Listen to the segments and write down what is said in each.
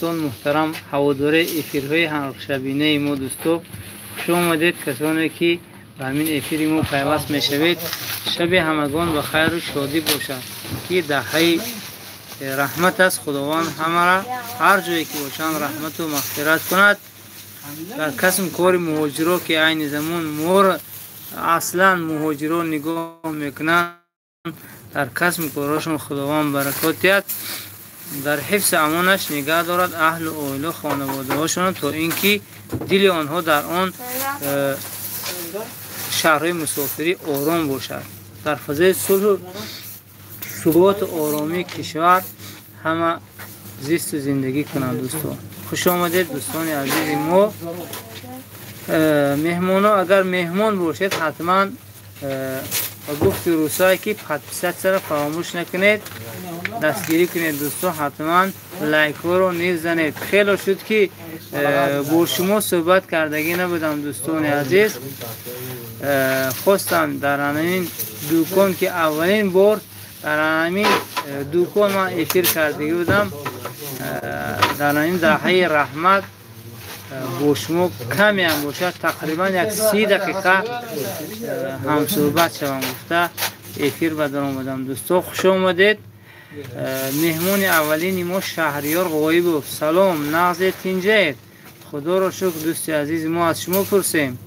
دوستان محترم هواداره افیرهای هر شبینه ما دوستو خوش آمدید. کسانی که به همین افیر ما پیوست میشوید شب همگان به خیر و شادی باشد که دهه رحمت از خداوند همه را هر جایی که باشند رحمت و مغفرت کند. در قسم کار مهاجرا که عین زمان مور اصلا مهاجرا نگاه میکنند در قسم کارشون خداوند برکات دهد، در حفظ امانش نگاه دارد اهل و عائله خانواده هاشون تا اینکه دل آنها در آن شهرهای مسافری آرام باشد. در فضای صلح و ثبات و آرامی کشور همه زیست و زندگی کنند. دوستان خوش آمدید دوستان عزیز ما. مهمانا اگر مهمان باشید حتما گفت روسایی که پدپسات سر فراموش نکنید، دستگیری کنید دوستان. حتما لایک رو نیز زنید. خیلی شد که با شما صحبت کردگی نبودم دوستان عزیز. خواستم در این دوکان که اولین بار در همین دوکان من افیر کردگی بودم، در این دهه رحمت با شما کمی هم باشد تقریبا یک 30 دقیقه هم صحبت شوم گفته افیر به در آمدم. دوستان خوش آمدید. مهمون اولین ما شهریار غایب. سلام، نغزت اینجاید؟ خدا را شکر دوست عزیز ما. از شما پرسیم.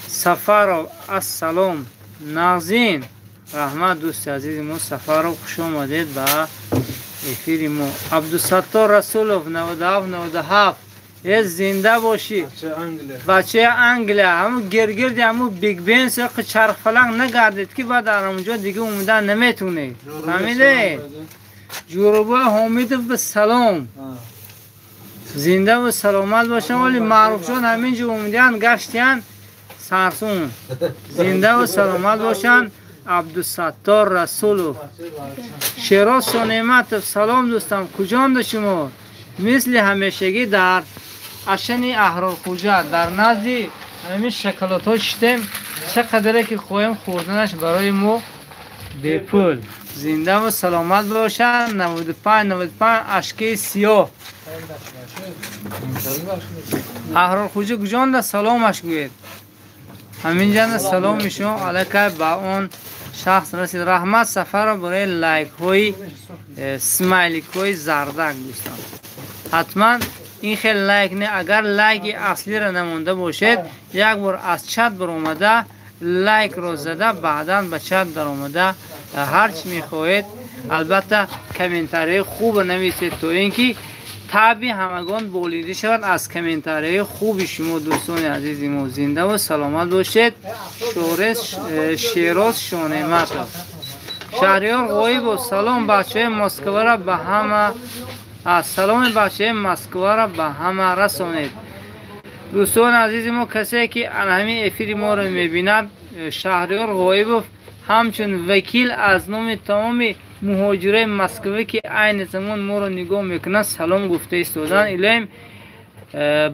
سفر از سلام نغزین رحمت دوست عزیز ما. سفر را خوش آمدید به افیر ما. عبدالستار رسولوف 97 یه زنده باشی. بچه انگله همون گرگرد همون بیگ بین سرق چرخ فلنگ نگردید که بعد در اونجا دیگه اومدن نمیتونه. فهمیده؟ جوربه حامد به سلام زنده و سلامت باشن. ولی معروف شد همینجا اومدن گشتین سرسون. زنده و سلامت باشن. عبدالستار رسولوف شیراز شانعمت سلام دوستم. کجاند شما؟ مثل همیشگی در اشنی احرار خوجه در نزدی همین شکلات ها شدیم. چقدره که خواهیم خوردنش برای ما بپول. زنده و سلامت باشن. 95 اشکه سیاه احرار خوجه کجاند سلامش گوید. همین جان سلام میشون علیکه با اون شخص رسید. رحمت سفر برای لایک های سمایلیک های زردک دوستان. حتما این خیلی لایک نه. اگر لایک اصلی را نمونده باشید یک بار از چت بر اومده لایک رو زده بعدا به چت در اومده هرچی میخواهید. البته کامنتاری خوب نویسید تا اینکه تابی همگان بولیده شود از کامنتاری خوب شما دوستان عزیزی ما. زنده و سلامت باشید. شیراز شانعمت شهریار غایب. سلام بچه مسکو را به همه سلام بچه مسکو را به همه رسانید. دوستان عزیز ما کسی که همین افیر ما رو میبیند شهریار غایب همچون وکیل از نام تمام مهاجره مسکوی که عین زمان ما رو نگاه میکنه سلام گفته ایستادن. الهیم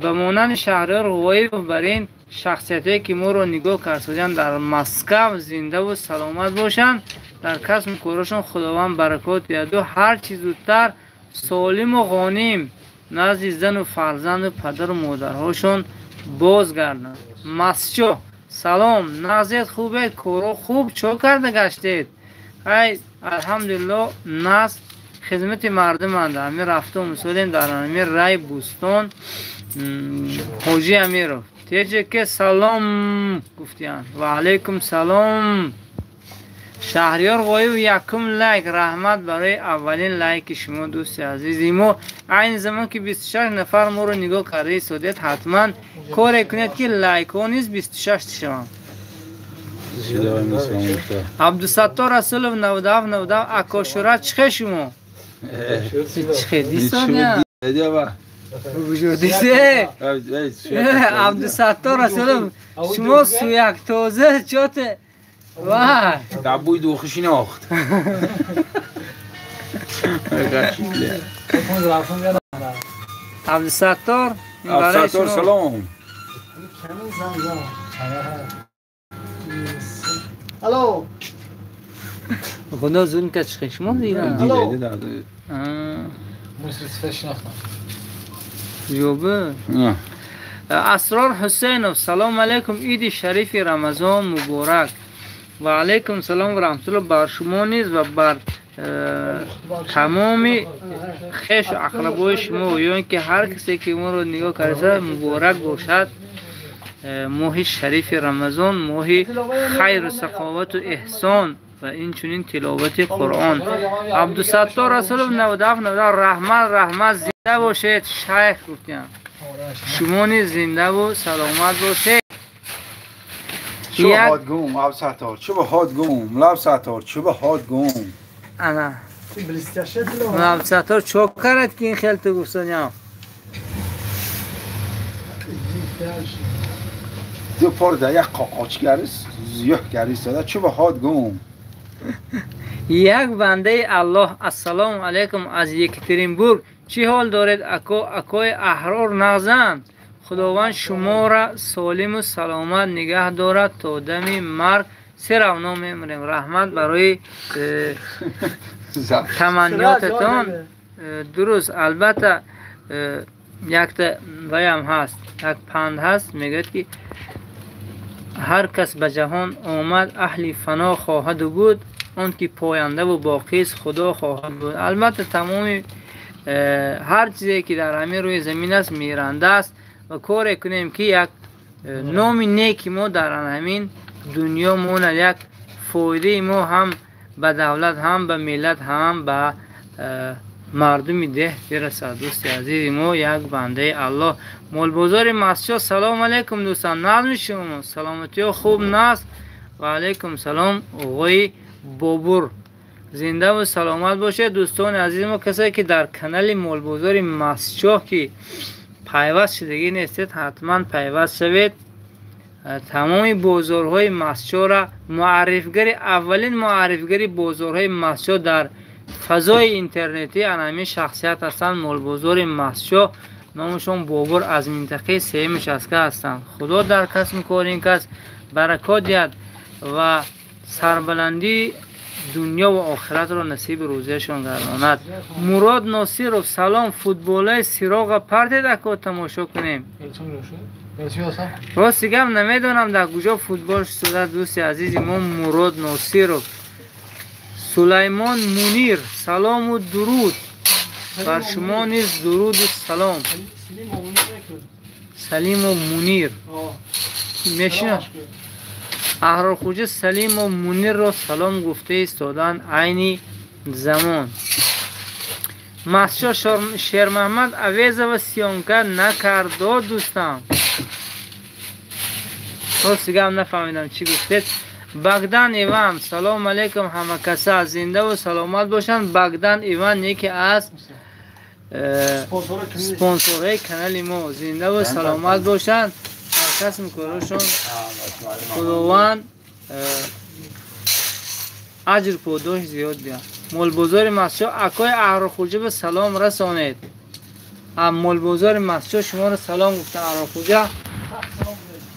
به مانند شهریار غایب بر این شخصیتی که ما رو نگاه کردن در مسکو زنده و سلامت باشن. در کسب کارشون خداوند برکات دهد و هر چیز زودتر سالم و غانم نزد زن و فرزند و پدر و مادرهاشون بازگردند. مسجو سلام نزد خوبه کارو خوب چو کرده گشتید؟ ای الحمدلله ناس خدمت مردم اند. همه رفته و مسئولین در همه رای بوستان حاجی امیرو تیجه که سلام گفتیان و علیکم سلام. شهریار غایب یکم لایک رحمت برای اولین لایک شما دوست عزیزی ما. این زمان که 26 نفر ما رو نگاه کرده ایستادید حتما کار کنید که لایک ها نیز 26 شما. عبدالستار رسولوف 97 اکاشورت چخه شما؟ چخه دیستان یا؟ دیسته عبدالستار رسولوف شما سویک تازه چاته وای دبوی دوخشی ناخت. عبدالستار سلام. الو خدا زون که چخه شما دیدن دیده موسیقی شناختم جوبه اسرار حسینов سلام علیکم عید شریف رمضان مبارک و علیکم سلام و رحمت الله بر شما نیز و بر تمام خویش و اقربای شما یا اینکه هر کسی که ما رو نگاه کرده مبارک باشد ماه شریف رمضان ماه خیر و سخاوت و احسان و این چنین تلاوت قرآن. عبدالستار رسول 97 رحمت زنده باشید شیخ گفتیم شما نیز زنده و سلامت باشید. چه هات گوم عبدالستار چه هات گوم عبدالستار چه هات گوم انا عبدالستار چوک کرد که این خیلی تو گفتن دو پرده یک قاقاچگریست زیاه گریست چه هات گوم یک بنده الله السلام علیکم از یکترینبورگ چی حال دارید اکای احرار نغزن خداوند شما را سالم و سلامت نگه دارد تا دم مرگ سراونا میمونیم. رحمت برای تمنیاتتان. درست البته یک ویم هست یک پند هست میگه که هر کس به جهان آمد اهل فنا خواهد بود اون که پاینده و باقی است خدا خواهد بود. البته تمام هر چیزی که در همین روی زمین است میرنده است و کار کنیم که یک نام نیکی ما در همین دنیا مونه یک فایده ما هم به دولت هم به ملت هم به مردم ده برسد. دوست عزیز ما یک بنده الله مولبازار مسجد سلام علیکم دوستان نظم شما سلامتی ها خوب نست و علیکم سلام آقای بابور زنده و سلامت باشه. دوستان عزیز ما کسایی که در کانال مولبازار مسجد که پیوست شدگی نیستید حتما پیوست شوید. تمام بازارهای مسجد را معرفگری اولین معرفگری بازارهای مسجد در فضای اینترنتی انمی شخصیت هستند. مولبازار مسجد نامشون بابور از منطقه سیم شسکه هستند. خدا در کسب کار این کس برکات دهد و سربلندی دنیا و آخرت را نصیب روزیشان گرداند. مراد ناصرov سلام فوتبال سراغ پرتید اکو تماشا کنیم. راستی گم نمیدونم در کجا فوتبال شده دوست عزیز ما. مراد ناصرov سلیمان منیر سلام و درود بر شما نیز درود و سلام. سلیم و منیر میشنم احرار خوجه سلیم و منیر را سلام گفته ایستادن عین زمان. مسجد شیر محمد اویزه و سیانکر نکرد دوستان. راستی هم نفهمیدم چی گفتید. بگدن ایوان سلام علیکم همه کسا زنده و سلامت باشند. بگدن ایوان یکی از سپانسورهای کانال ما زنده و سلامت باشند. هر کس میکارشون خداوند اجر پاداش زیاد بیاد. مولبازار مسجد اکای احرار خوجه به سلام رسانید. مولبازار مسجد شما رو سلام گفتن احرار خوجه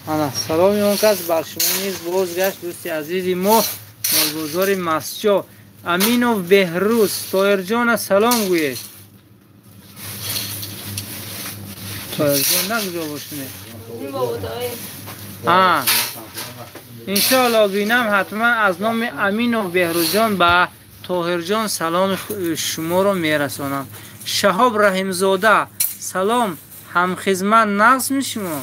انا سلامی اون کس بر شما نیز بازگشت. دوستی عزیزی ما مولبازار مسجد امینو بهروز طاهر جان سلام گوید. طاهر جان نکجا باشونه انشاءالله بینم حتما از نام امین و بهروز جان به طاهر جان سلام شما رو میرسانم. شهاب رحیم زاده سلام هم خدمت نقص می شما.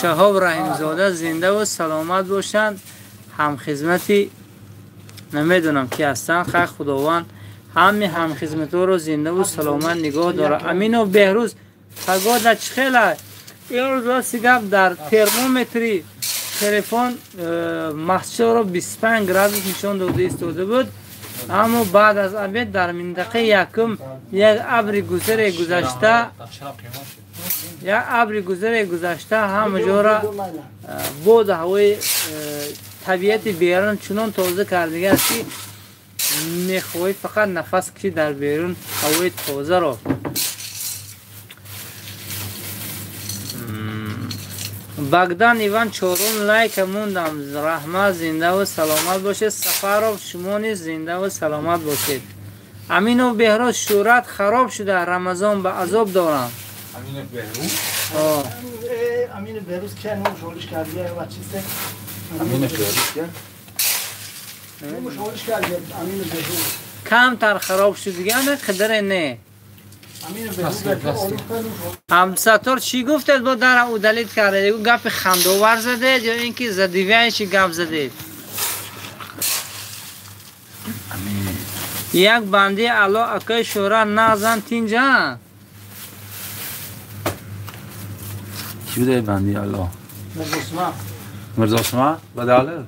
شهاب رحیم زاده زنده و سلامت باشند. هم خدمتی نمیدونم کی هستن. خیر خداوند همه هم خدمت‌ها رو زنده و سلامت نگاه داره. امین و بهروز پگاد چخیله این روز راستی گپ در ترمومتری تلفن مسجد رو 25 گرادوس نشان داده ایستاده بود اما بعد از ابد در منطقه یکم یک ابر گذشته همه جا را بود هوای طبیعت بیرون چنان تازه کردگی است که میخوای فقط نفس کشی در بیرون هوای تازه را. بگدان ایوان چورون لایک موندم. رحمت زنده و سلامت باشید. سفرов شما نیز زنده و سلامت باشید. امین و بهروز شهرت خراب شده، رمضان به عذاب دارم. امین بهروز؟ امین بهروز که مشغولش کردی و چیزه؟ امین بهروز که؟ مشغولش کردی امین بهروز. کم تر خراب شد دیگه نه قدر نه. امین بهروز عبدالستار چی گفتید با در او دلیل کرده؟ گپ خنده‌آور زدید یا اینکه زدیوی چی گپ زدید؟ یک بنده الله اکای شورا نازن تینجا. کی بوده بنده الله؟ مرزا اسماعیل بداله.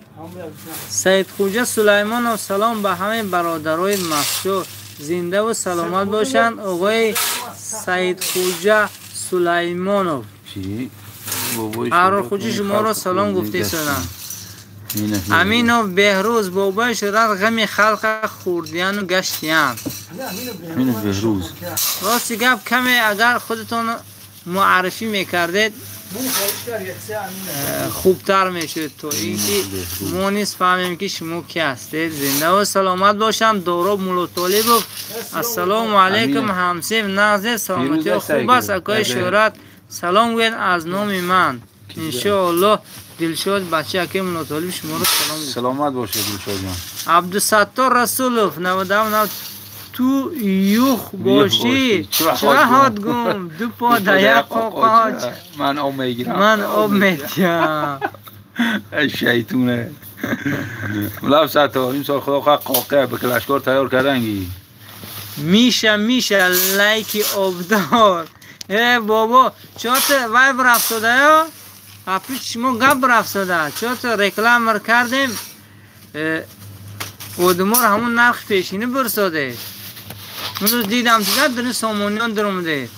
سید خوجه سلیمانov سلام به همه برادرای مخشور، زنده و سلامت باشند. آقای سید خوجه سلیمانov چی؟ هر خوجه شما را سلام گفته شدم. امین و بهروز بابای شهرت غم خلق خوردیان و گشتیان. امین بهروز راستی گپ کمی اگر خودتون معرفی میکردید خوبتر میشد تو اینکه ما نیست فهمیم که شما کی هستید. زنده و سلامت باشم. دوراب مولا طالب. السلام علیکم همسیم نازه سلامتی و خوب است. اکای شهرت سلام گوید از نام من. انشاءالله دلشاد بچه اکای مولا طالب شما رو سلام گوید. سلامت باشه دلشاد جان. عبدالستار رسولوف 99 تو یوخ باشی چهاد گم دو پا دیا قاقاج من آب میگیرم. من آب میتیم. شیطونه. ملاب ستا این سال خدا خواه قاقه به کلشکار تیار کردنگی. میشه لایکی آبدار. بابا چهات وای برفتاده یا؟ پیش شما گب برفتاده چهات رکلام کردیم ودمار همون نرخ پیشینه برساده. من روز دیدم دیگر دنی سامانیان درمده.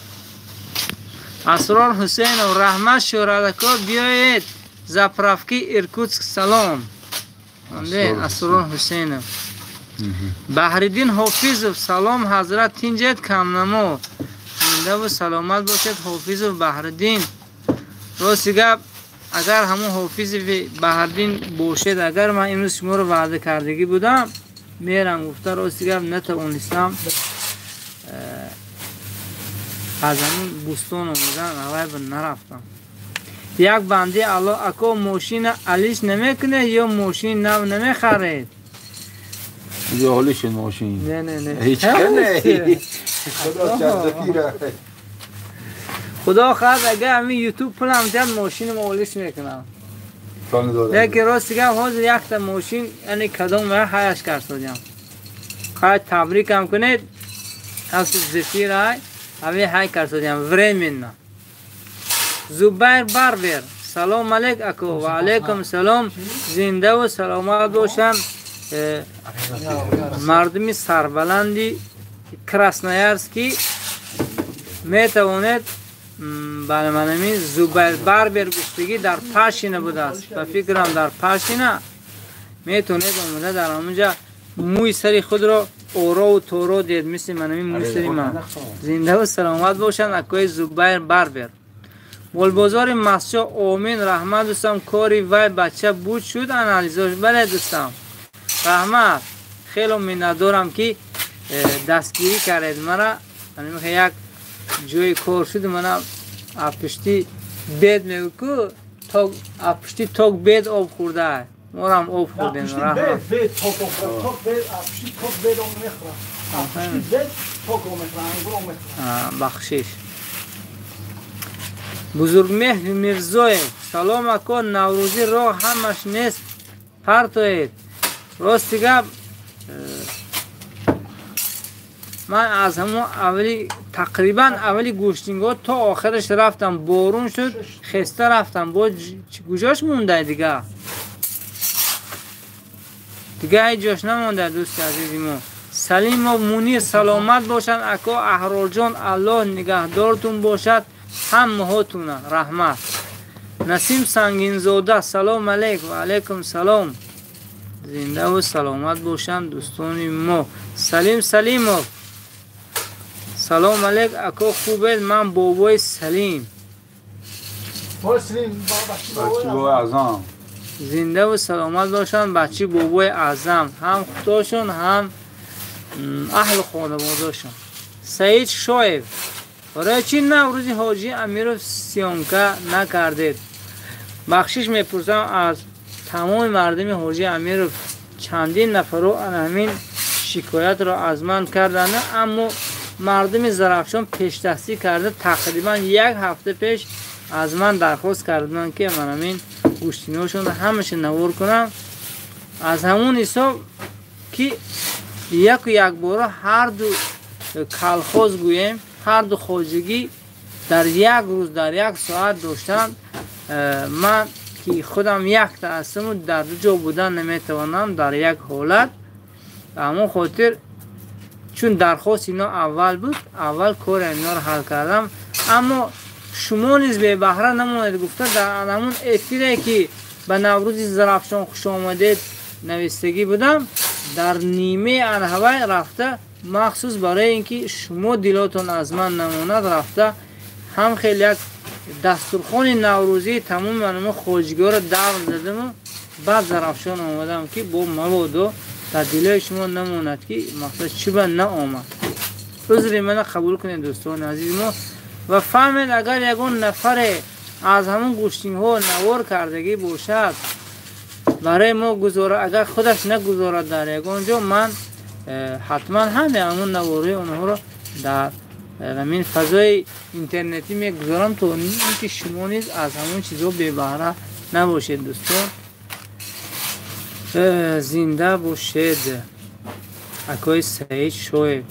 اسرار حسین و رحمت شهردکار بیایید زپرفکی ارکوتسک سلام. اسرار حسین بحردین حافظ سلام حضرت تینجت کم نمو. زنده و سلامت باشد حافظ و بحردین. راستی گپ اگر همون حافظ بحردین باشد اگر من امروز شما رو وعده کردگی بودم میرم گفته راستی گپ نتوانستم از همون بستان آمدن اوای به نرفتم. یک بنده الله اکو ماشین علیش نمیکنه یا ماشین نو نمیخرید؟ یا حالیش ماشین؟ نه هیچ کنه. خدا چند خدا خواهد اگه همین یوتیوب پلم دید ماشین مولیش میکنم. لیکن راستی گفت حاضر یک تا ماشین یعنی کدام و حیش کرد سادیم. خواهد تبریک هم کنید از زفیر های همی حی کرد سادیم وریمین نه. زبیر بربر سلام علیک اکو و علیکم سلام. زنده و سلامت باشم. مردمی سربلندی کراسنایرسکی میتواند بله منمی زبیر بربر گفتگی در پاشینه بوده است و فکرم در پاشینه میتونید آمده در همونجا موی سری خود رو اورا و تورو دید مثل منمی موی سری من. زنده و سلامت باشن اکوی زبیر بربر. بولبازار مسجد آمین رحمت دوستم کاری وای بچه بود شد انالیزاش. بله دوستم رحمت خیلی میندارم که دستگیری کردید مرا. من یک جای کار شد من اپشتی بید میگو که اپشتی تاک بید آب خورده ما هم آب خوردیم. رحمت بید تاک آب خورده اپشتی تاک بید آب میخوره. اپشتی بید تاک آب میخوره. بخشش بزرگ مهر مرزای سلام اکن نوروزی راه همش نیست پرتوید. راستی گپ من از همون اولی تقریبا اولی گوشتینگاه تا آخرش رفتم بارون شد خسته رفتم با گوشاش مونده دیگه جاش نمونده. دوست عزیزی ما سلیم و مونی سلامت باشن اکا احرار جان الله نگهدارتون باشد هم هاتونه رحمت. نسیم سنگین زاده سلام علیک و علیکم سلام. زنده و سلامت باشن دوستان ما. سلیم سلیمov سلام علیک اکا خوبه من بابای سلیم. باشیم بچه بابای اعظم زنده و سلامت باشن بچه بابای اعظم، هم خودشون هم اهل خانواده‌شون. سعید شایب: برای چی نوروز حاجی امیرов سیانکه نکردید؟ بخشش میپرسم از تمام مردم حاجی امیرov. چندین نفرو همین شکایت را از من کردند، اما مردم زرافشان پیش دستی کرده. تقریبا 1 هفته پیش از من درخواست کردن که من همین گوشتینوشون همش نوار کنم. از همون حساب که یک بار هر دو کلخوز گویم، هر دو خوجگی در 1 روز در 1 ساعت داشتن. من که خودم یک تا هستم و در 2 جا بودن نمیتوانم در یک حالت. اما خاطر چون درخواست اینا اول بود، اول کار اینا رو حل کردم. اما شما نیز به بهره نمونید. گفته در همون افیره که به نوروز زرافشان خوش آمدید نوستگی بودم، در نیمه انحوه رفته مخصوص برای اینکه شما دلاتون از من نموند رفته هم خیلی یک دسترخوان نوروزی تمام منو خوجگی رو دور زدم و بعد زرافشان آمدم که با مبادا در دلای شما نموند که مقصد چی به نه آمد. عذر من قبول کنید دوستان عزیز ما و فهمید اگر یکون نفر از همون گوشتین ها نوار کردگی باشد برای ما گذاره، اگر خودش نگذارد در یکون جا، من حتما همون نواری اونها رو در همین فضای اینترنتی میگذارم تا اینکه شما نیز از همون چیزا بی بهره نباشید دوستان. زنده باشید. اکای سعید شایب: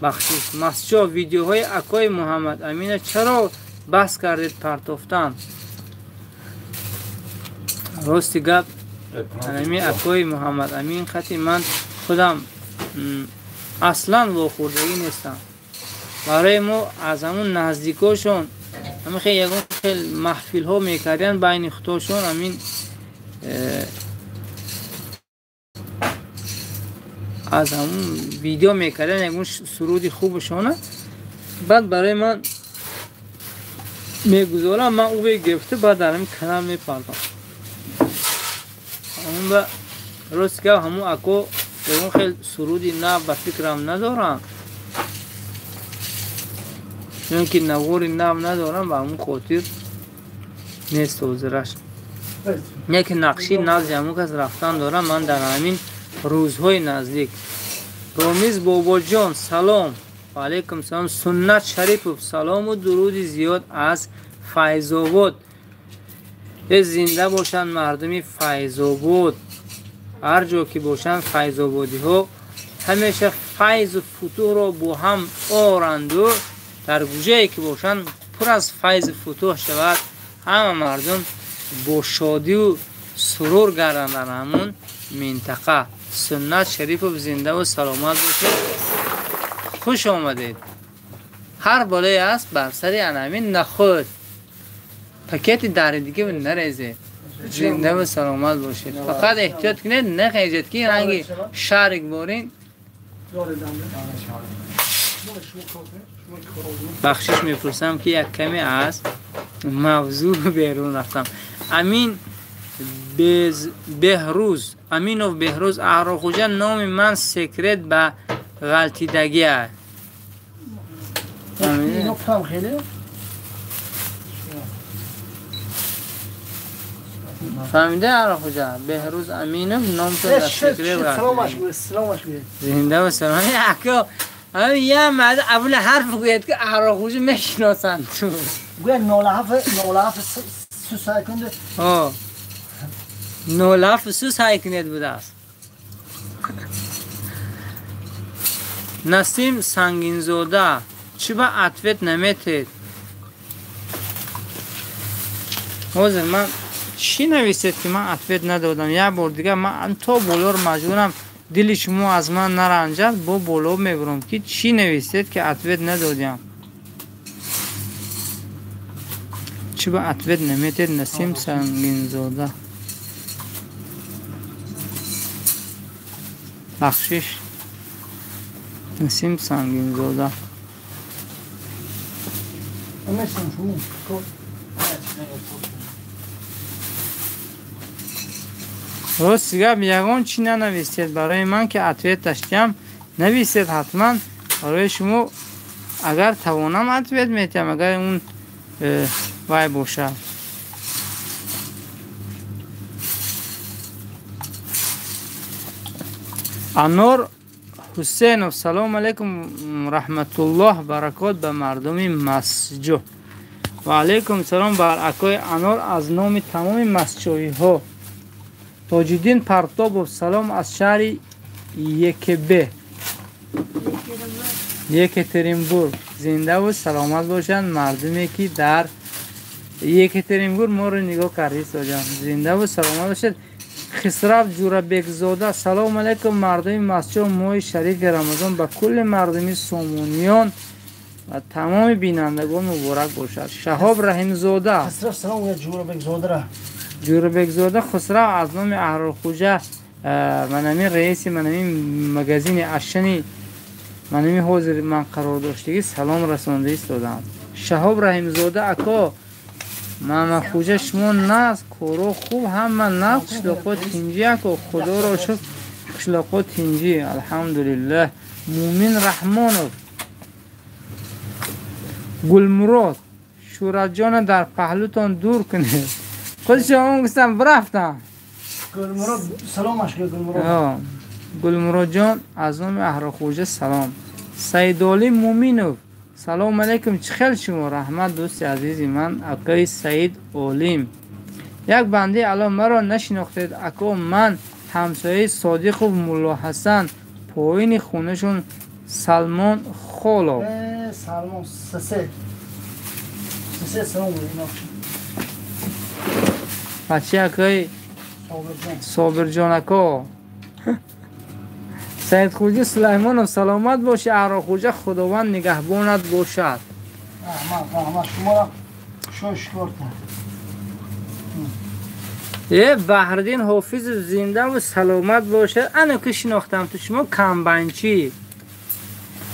بخشش مسجا ویدیوهای اکای محمد امین چرا بس کردید پرتافتن؟ راستی گپ همین اکای محمد امین خطی من خودم اصلا واخوردگی نیستم. برای ما از همون نزدیکاشون همین خیلی محفل ها میکردن بین خودشون، همین از همون ویدیو میکردن یکون سرودی خوبشونه، بعد برای من میگذارم، من او به گفته بعد در همین کنال میپردم. همون به راست که همون اکو یکون خیلی سرودی نه به فکرم ندارم، چون که نواری نم ندارم و همون خاطر نیست حضورش. یک نقشی نزد همون کس رفتن دارم من در همین روزهای نزدیک. رامیز بابا جان سلام. و علیکم سلام. سنت شریف سلام و درود زیاد از فیض آباد. زنده باشن مردمی فیض آباد، هر جا که باشن فیض آبادی ها همیشه فیض و فتوح را با هم آرند و در گوشه که باشن پر از فیض فتوح شود، همه مردم با شادی و سرور گردن در همون منطقه. سنت شریف و زنده و سلامت باشید. خوش آمدید. هر بالای است بر سری انامین نخود پاکت در دیگه نریزه. زنده و سلامت باشید. فقط احتیاط کنید نخیزید که رنگی شرک بارین. بخشش میپرسم که یک کمی از موضوع بیرون رفتم. امین بهروز، امینov بهروز: اهراخوجا نام من سکرت به غلطیدگی است. فهمیده اهراخوجا؟ بهروز امینov نام تو در سکرت غلطیدگی. زنده و سلامت. اکا یه مد اول حرف گوید که اهراخوجا میشناسند تو. گوید نولف سوسای کنده. نولف سوس های کنید بوده است. نسیم سنگین زوده: چی با عطفت نمیتید؟ حاضر من چی نویسید که من عطفت ندادم؟ یه بار دیگه من تا بالا رو مجبورم دل شما از من نرنجد با بالا میبرم که چی نویسید که عطفت ندادم. چی با عطفت نمیتید؟ نسیم سنگین زوده. بخشش نسیم سنگین زوده. راست گپ یگان چی ننویسید برای من که اتویت داشتم نویسید حتما برای شما اگر توانم اتویت میتیم اگر اون وای باشه. انور حسین سلام علیکم رحمت الله برکات به مردم مسجد. و علیکم سلام بر اکای انور از نام تمام مسجدی ها. تاج‌الدین پرتاب سلام از شهر یکترینبورگ زنده و سلامت باشند مردمی که در یکترینبورگ ما رو نگاه کردید زنده و سلامت باشید. خسرو جوربک زاده سلام علیکم مردم مسجد ماه شریف رمضان به کل مردمی سامونیان و تمام بینندگان مبارک باشد. شهاب رحیم زاده خسرو سلام یا جوربک زاده را جوربک زاده خسرو از نام اهرالخوجه منمی رئیس منمی مگزین اشنی منمی حاضر من قرار داشتگی سلام رسانده ایستادم. شهاب رحیم زاده اکا ماما خوجه شما نه کورو خوب همه نه قشلاقا تینجی اکا خدا را شکر قشلاقا تینجی الحمدلله. مومن رحمانov گلمراد شورت جان در پهلوتان دور کنید خودش همون گستم برفتم. گلمراد سلامش که گلمراد گلمراد جان از نام اهرالخوجه سلام. سیدعلی مومینوف سلام علیکم چخیل شما رحمت دوست عزیزی من اکای سعید علیم. یک بنده الان مرا نشناختید اکا من همسایه صادق و مولا حسن پایین خونهشون سلمان خالو سلمان سسه سلام بچه اکای صابر جان اکا سید خوجه سلیمانov سلامت باشه اهرالخوجه خداوند نگهبانت باشد. احمد شما را شوش کرده. بحردین حافظ زنده و سلامت باشه. انا که شناختم تو شما کمبنچی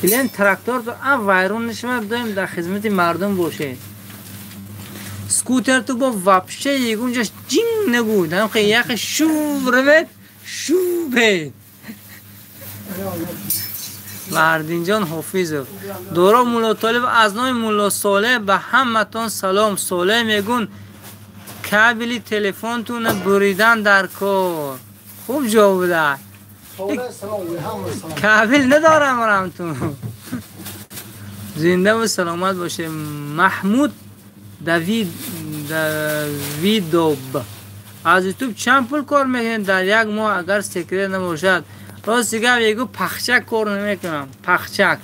کلین تراکتور تو وایرون نشما دایم در خدمت مردم باشه. سکوتر تو با وپشه یکونجاش جینگ نگود هم که یک شو روید شو بید بحردین جان حافظ دورا مولا طالب از نام مولا صالح به همتان سلام. صالح میگون کابلی تلفنتون بریدن در کار خوب جا بوده کابل ندارم رمتون زنده و سلامت باشه. محمود دویدوب از یوتیوب چند پول کار میکنید در یک ماه اگر سکرت نباشد؟ راست دیگه یکو پخچک کار نمیکنم پخچک.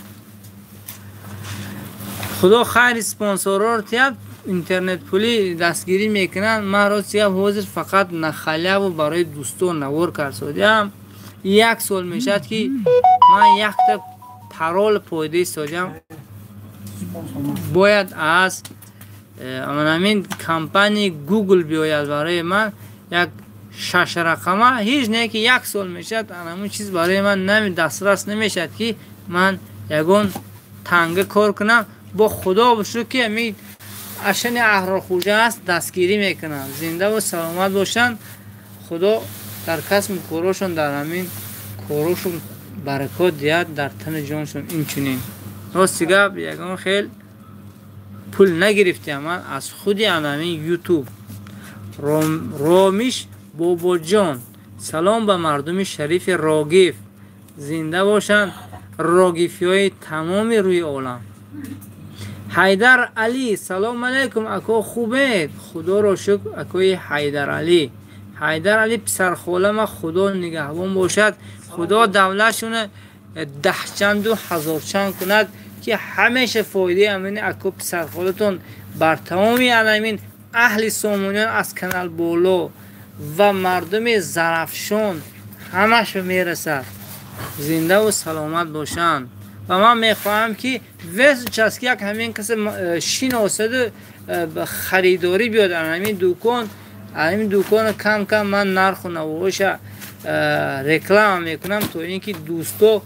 خدا خیر اسپانسرها رو تیاب اینترنت پولی دستگیری میکنن. من راست دیگه حاضر فقط نخاله و برای دوستان نوار کرد یک سال میشد که من یک تا پرول پایده سادم باید از همین کمپانی گوگل بیاید برای من یک 6 رقمه هیچ نه که یک سال میشد همون چیز برای من دسترس نمیشد که من یگون تنگه کار کنم. با خدا بشو که می اشن اهرالخوجه است دستگیری میکنم. زنده و سلامت باشن خدا در کسب کارشون در همین کارشون برکات دیاد در تن جانشون. این چنین راست گپ یگان خیلی پول نگرفتیم من از خودی همین یوتیوب. رامیش بابا جان سلام به مردم شریف راگیف زنده باشند راگیفی های تمام روی عالم. حیدر علی سلام علیکم اکا خوبه خدا را شکر اکای حیدر علی. حیدر علی پسر خاله ما خدا نگهبان باشد خدا دولتشون 10 چند و 1000 چند کند که همیشه فایده همین اکا پسر خالتون بر تمامی علمین اهل سامونیان از کانال بالا و مردم زرفشان همش میرسد. زنده و سلامت باشند. و من میخواهم که ویس چسکی یک همین کسی شناسد خریداری بیاد همین دوکان کم کم من نرخ و نوش رکلام میکنم تا اینکه دوستو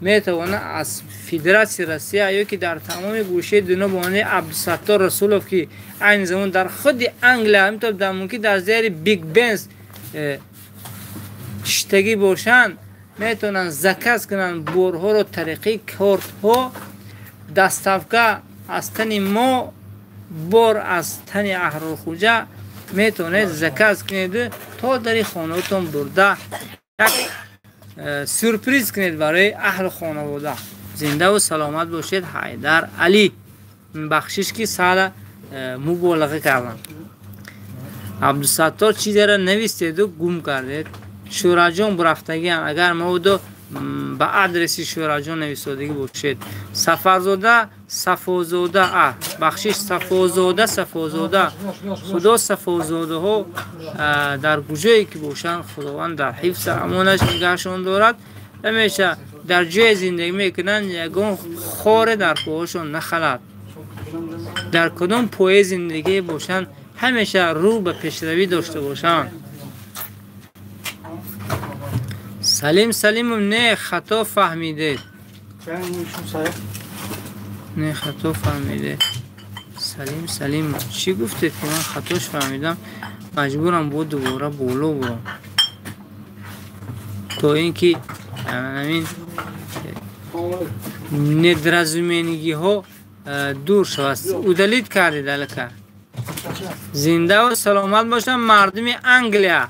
میتونه از فدراسیون روسیه یا که در تمام گوشه دنیا بانه عبدالستار رسولوف که این زمان در خود انگلیا همینطور در ممکن در زیر بیگ بنز کشتگی باشن میتونن زکز کنن بورها رو طریقی کرد ها دستافگه از تن ما بور از تن اهل خوجه میتونید زکز کنید تا در خانه‌تون برده یک سورپریز کنید برای اهل خانواده. زنده و سلامت باشید. حیدر علی. بخشش کی سال مبالغه کردن. عبدالستار چیزی را نویسید و گم کردید. شوراجان برفتگی هم اگر موضوع به آدرس شوراجان نویسودگی باشید. سفرزاده صفازاده بخشش صفازاده خدا صفازاده ها در کجایی که باشند خداوند در حفظ امانش نگهشان دارد. همیشه در جای زندگی میکنن یگان خار در پاهاشون نخلد. در کدام پای زندگی باشند همیشه رو به پیشروی داشته باشند. سلیم نه خطا فهمیده. نه خطا فهمیده. سلیم چی گفتید که من خطاش فهمیدم مجبورم بود دوباره بالا برم تا اینکه همین ندرزمینگی ها دور شود. او دلید کردید الکه. زنده و سلامت باشن مردم انگلیا،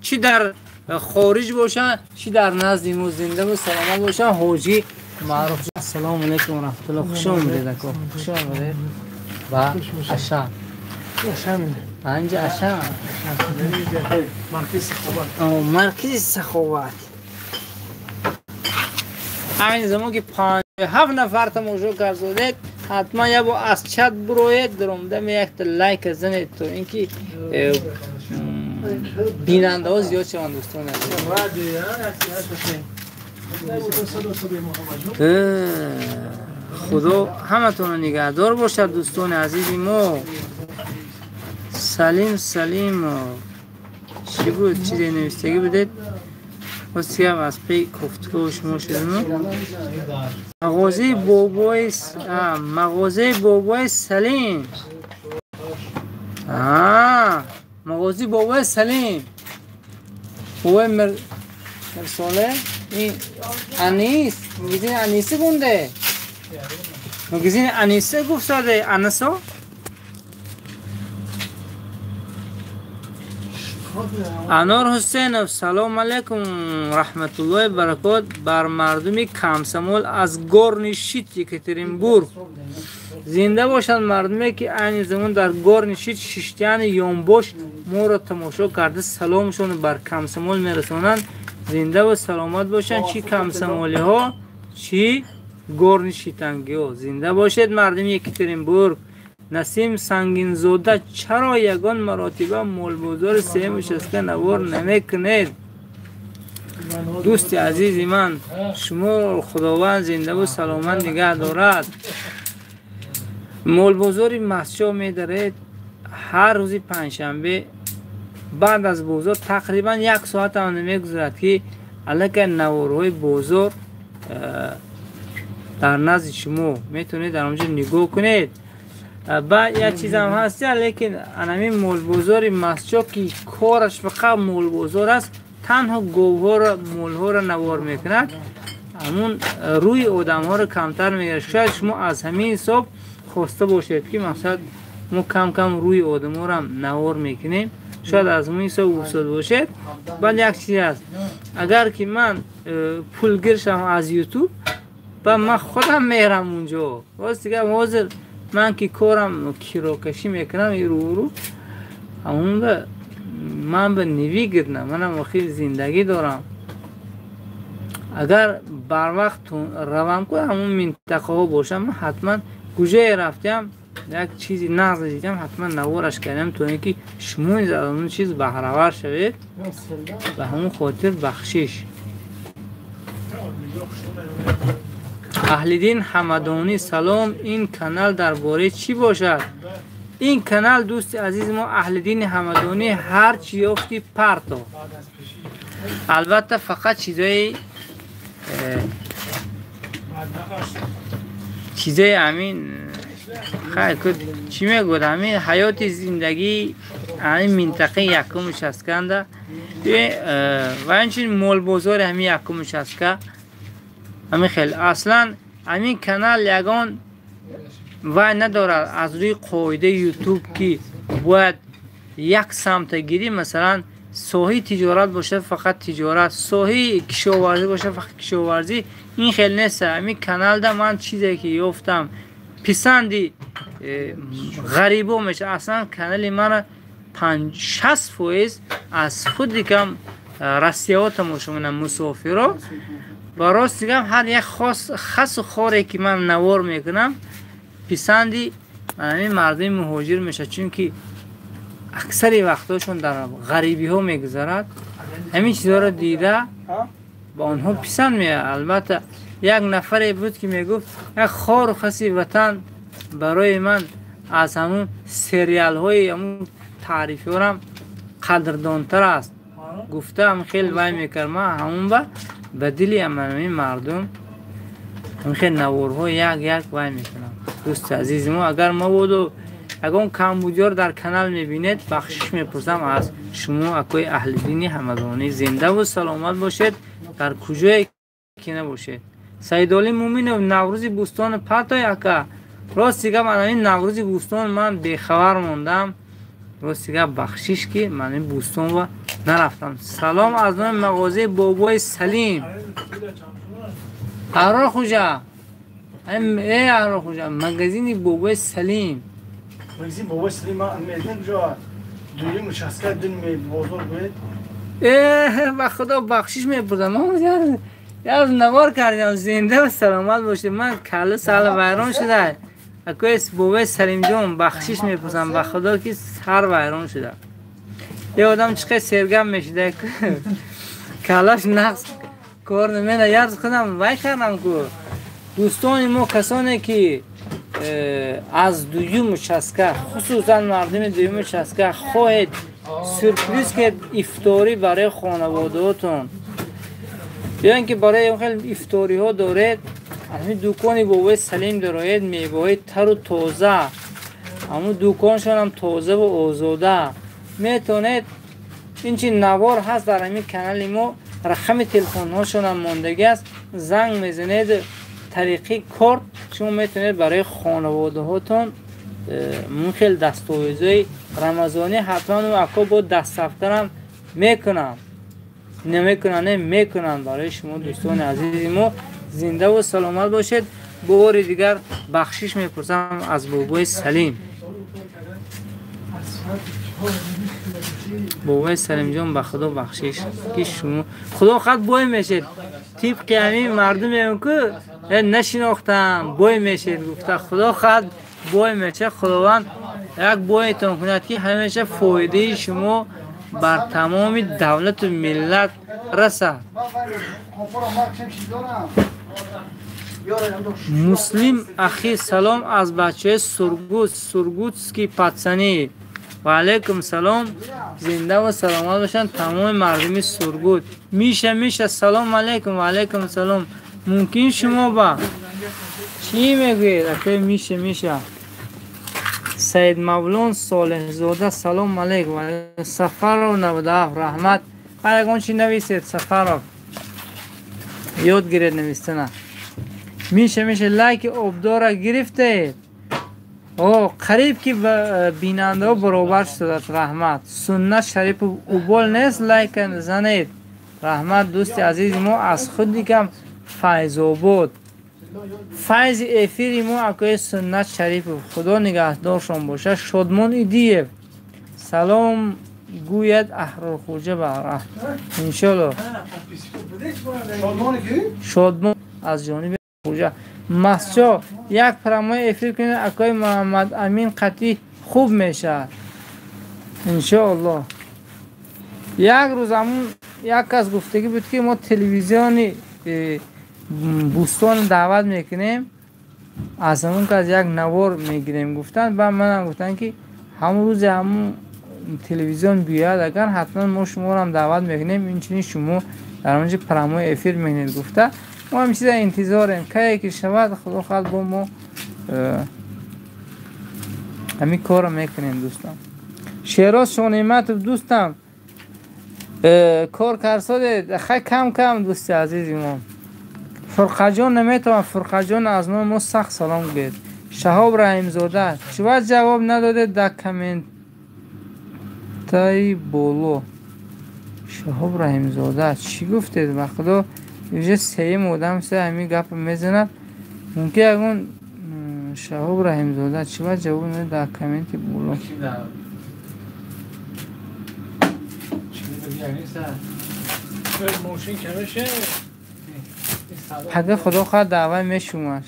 چی در خارج باشن چی در نزد ما. زنده و سلامت باشن. حاجی معروف. السلام علیکم و رحمت الله. خوش آمدید. خوش آمدید. و عشا اینجا عشا مرکز سخاوت. همین زمان که 57 نفر تماشا کردید حتما یا با از چت بروید درمده یک لایک زنید تو اینکه بیننده ها زیاد شوند دوستان عزیز. خدا همتون نگهدار باشد دوستان عزیز ما. سلیم چی بود؟ چیزی نوشتگی بدید بسی هم از پی گفتگو شما شدیم. مغازه بابای سلیم. مغازه بابای سلیم بابای مرساله. این مگزین انیسه گونده. مگزین انیسه گفت ساده انسا. انار حسین سلام علیکم رحمت الله برکات بر مردم کمسمول از گورنشیت یکترینبورگ. زنده باشند مردمی که این زمان در گورنشیت ششتیان یونباش ما را تماشا کرده سلامشون بر کمسمول میرسونند. زنده و سلامت باشند چی کمسمولی ها چی گورنشیتنگی ها. زنده باشید مردم یکترینبورگ. نسیم سنگین زوده چرا یگان مراتبه مولبوزار سه شسته نوار نمیکنید؟ دوست عزیز من شما خداوند زنده و سلامت نگه دارد. مولبوزار مسجد میدارید هر روزی پنجشنبه بعد از بازار تقریبا 1 ساعت هم نمیگذرد که الک نوارهای بازار در نزد شما میتونید در اونجا نگاه کنید. بعد یک چیز هم هستی لیکن همین مولبوزار مسجد که کارش فقط مولبوزار است تنها گوها را مولها را نوار میکند همون روی آدم ها را کمتر میگرد. شاید شما از همین حساب خواسته باشید که مثلا ما کم روی آدم ها را نوار میکنیم. شاید از همین حساب افتاد باشید. بعد یک چیز هست اگر که من پولگیر شم از یوتیوب و من خودم میرم اونجا باز دیگه حاضر من که کارم کیروکشی میکنم رو همون من به نوی گردم. منم وقتی زندگی دارم اگر بر وقت روم کنم همون منطقه ها باشم من حتما کجای رفتم یک چیزی نقض دیدم حتما نوارش کردم تا اینکه شما از اون چیز بهره‌ور شوید. به همون خاطر بخشش. اهلدین حمدانی سلام. این کانال درباره چی باشد؟ این کانال دوست عزیز ما اهلدین حمدانی هر چی یافتی پرتو. البته فقط چیزای همین خیر چی میگود همین حیات زندگی همین منطقه یکمش هست کنده و اینچین مول بزرگ همین یکمش هست که همین خیلی اصلا همین کانال یگان و ندارد از روی قاعده یوتیوب که باید یک سمت گیری، مثلا ساحه تجارت باشه فقط تجارت، ساحه کشاورزی باشه فقط کشاورزی، این خیلی نیست. همین کانال ده من چیزی که یافتم پسندی غریبه میشه. اصلا کانال من 50-60% از خود دیگم رسیات مشمونه مسافر براست دیگم هر یک خاص خوره که من نوار میکنم پسندی همین مردم مهاجر میشه، چون که اکثر وقتاشون در غریبی ها میگذارد. همین چیزها رو دیده با آنها پسند میاد. البته یک نفری بود که میگفت یک خار و خسی وطن برای من از همون سریال های همون تعریفی هم قدردانتر است. گفته هم خیلی وای میکرد من همون به دلی همین مردم هم خیلی نوارها یک وای میکنم. دوست عزیز ما اگر ما بودو اگر اون کمبودیا رو در کانال میبینید بخشش میپرسم از شما اکوی اهل دینی همدانی زنده و سلامت باشید در کجای که نباشید. سید علی مومن و نوروزی بوستان پتای اکا راستیگه من این نوروزی بوستان من بیخبر موندم. راستیگه بخشش که من این بوستان و نرفتم. سلام از نام مغازه بابای سلیم. اهرا خوجا ای اهرا خوجا مگزین بابای سلیم. مگزین بابای سلیم میدن جا دوی مشاسکه دن می بزرگ بود. به خدا بخشش میپردم. من یاد نوار کردم زنده و سلامت باشه. من کل سال ویران شده اکوی بابای سلیم جان بخشش میپرسم به خدا که سر ویران شده. یه آدم چقدر سرگم میشده کلاش نقص کار نمیده. یاد خودم وای کردم که دوستان ما کسانی که از دویوم چسکه خصوصا مردم دویوم چسکه خواهید سورپریز که افطاری برای خانواده هاتون یا اینکه برای خیلی افطاری ها دارید، همین دوکانی بابای سلیم دارید میوه های تر و تازه، همون دوکانشون هم تازه و آزاده میتونید. این چی نوار هست در همین کانال ما، رقم تلفن هاشون هم ماندگی است، زنگ میزنید طریقی کارت شما میتونید برای خانواده هاتون خیلی دستاویزهای رمضانی حتما و اکا با دستفترم میکنن میکنن برای شما دوستان عزیز ما. زنده و سلامت باشید. بار دیگر بخشش میپرسم از بابای سلیم. بابای سلیم جان به خدا بخشش که شما خدا خط بای میشید طبق همین مردم هم که نشناختم بای میشید گفته خدا خط بای میشه. خداوند یک بایتون کند که همیشه فایده شما بر تمام دولت و ملت رسد. مسلم اخی سلام از بچه سرگوتسکی پتسنی. و علیکم سلام. زنده و سلامت باشن تمام مردم سرگوت. میشه سلام علیکم. و علیکم سلام. ممکن شما با چی میگوید؟ اخی میشه سید مولان صالح زاده سلام علیکم. و سفر و 97 رحمت. علیکم چی نویسید سفر رو یاد گیرید نویستنه. میشه لایک آبدار گرفته. قریب که بیننده ها برابر شده. رحمت سنت شریف اوبال نیست لایک زنید. رحمت دوست عزیز ما از خود دیگم فیض آباد فیض افیری ما اکای سنت شریف خدا نگهدارشان باشه. شادمان ایدیه سلام گوید احرار خوجه بره انشالله. شادمان از جانب خوجه مسجا یک پرمای افیر کنید اکای محمد امین قطعی خوب میشه انشالله. یک روز همون یک کس گفتگی بود که ما تلویزیونی بوستان دعوت میکنیم از همون که از یک نوار میگیریم گفتن و من هم گفتن که همون روز همون تلویزیون بیاد اگر حتما ما شما رو هم دعوت میکنیم اینچنین شما در اونجا پرمای افیر میکنید. گفته ما هم چیزا انتظاریم که که شود خدا خلق با ما همین کار رو میکنیم دوستان. شیراز شانیمت دوستم کار کرساده خیلی کم کم دوست عزیزی ما فرقجان نمیتونم فرقجان از ما سخت سلام گید شهاب رحیم زاده چواد جواب نداده در کامنت تای بولو شهاب رحیم زاده چی گفتید به خدا یه سه مودم سه همین گپ میزنه ممکن اگون شهاب رحیم زاده چواد جواب نداده در کامنت بولو حقه خدا خواهد دعوه میشومش